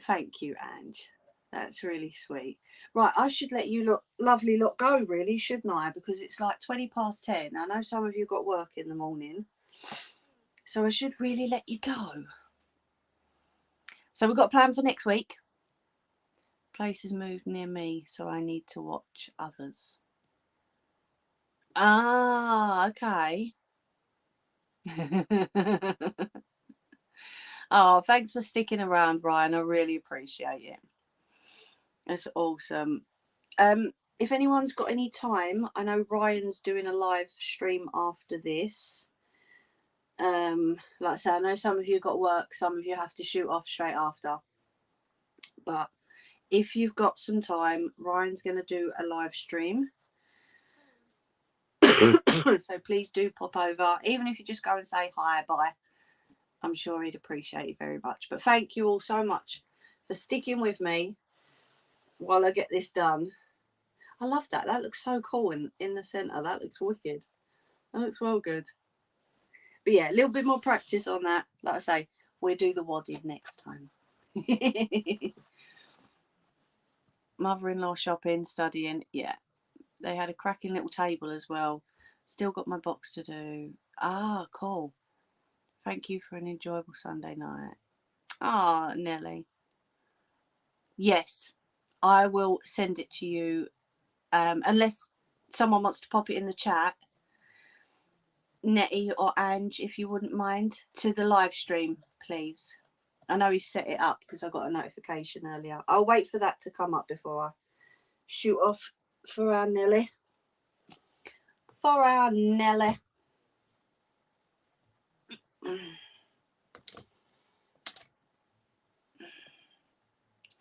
Thank you, Ange. That's really sweet. Right, I should let you lovely lot go, really, shouldn't I? Because it's like 10:20. I know some of you got work in the morning, so I should really let you go. So we've got a plan for next week. Place has moved near me, so I need to watch others. Ah, okay. Oh, thanks for sticking around, Ryan. I really appreciate it. That's awesome. If anyone's got any time, I know Ryan's doing a live stream after this. Like I say, I know some of you got work, some of you have to shoot off straight after. But if you've got some time, Ryan's going to do a live stream. So please do pop over, even if you just go and say hi, bye. I'm sure he'd appreciate it very much. But thank you all so much for sticking with me while I get this done. I love that. That looks so cool in the centre. That looks wicked. That looks well good. But yeah, a little bit more practice on that. Like I say, we'll do the wadding next time. Mother-in-law shopping, studying. Yeah, they had a cracking little table as well. Still got my box to do. Ah, cool. Thank you for an enjoyable Sunday night. Ah, Nelly. Yes, I will send it to you. Unless someone wants to pop it in the chat, Nettie or Ange, if you wouldn't mind, to the live stream, please. I know he set it up because I got a notification earlier. I'll wait for that to come up before I shoot off for our Nelly. For our Nelly.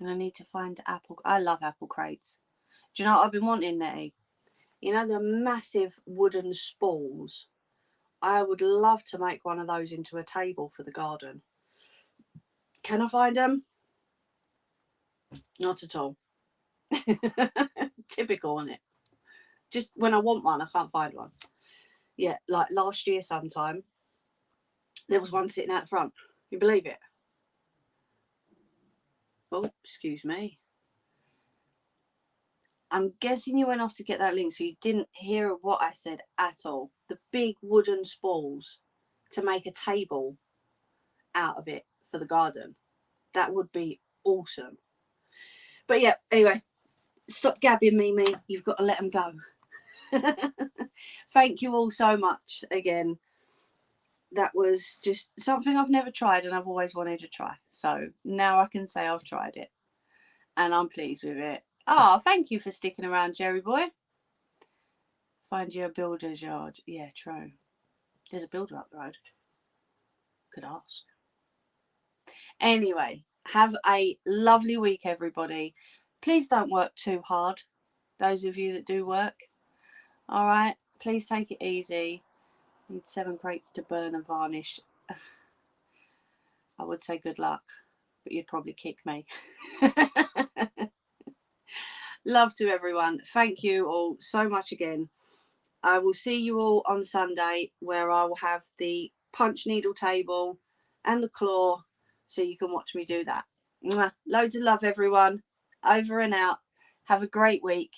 And I need to find apple. I love apple crates. Do you know what I've been wanting, Nettie? You know the massive wooden spools? I would love to make one of those into a table for the garden. Can I find them? Not at all. Typical, isn't it? Just when I want one, I can't find one. Yeah, like last year sometime, there was one sitting out front. You believe it? Oh, excuse me. I'm guessing you went off to get that link, so you didn't hear what I said at all. The big wooden spools to make a table out of it for the garden. That would be awesome. But yeah, anyway, stop gabbing, Mimi. You've got to let them go. Thank you all so much again. That was just something I've never tried and I've always wanted to try. So now I can say I've tried it and I'm pleased with it. Oh, thank you for sticking around, Jerry boy. Find you a builder's yard. Yeah, true. There's a builder up the road. Could ask. Anyway, have a lovely week, everybody. Please don't work too hard. Those of you that do work. All right. Please take it easy. Need 7 crates to burn and varnish. I would say good luck. but you'd probably kick me. Love to everyone. Thank you all so much again. I will see you all on Sunday, where I will have the punch needle table and the claw, so you can watch me do that. Loads of love, everyone. Over and out. Have a great week.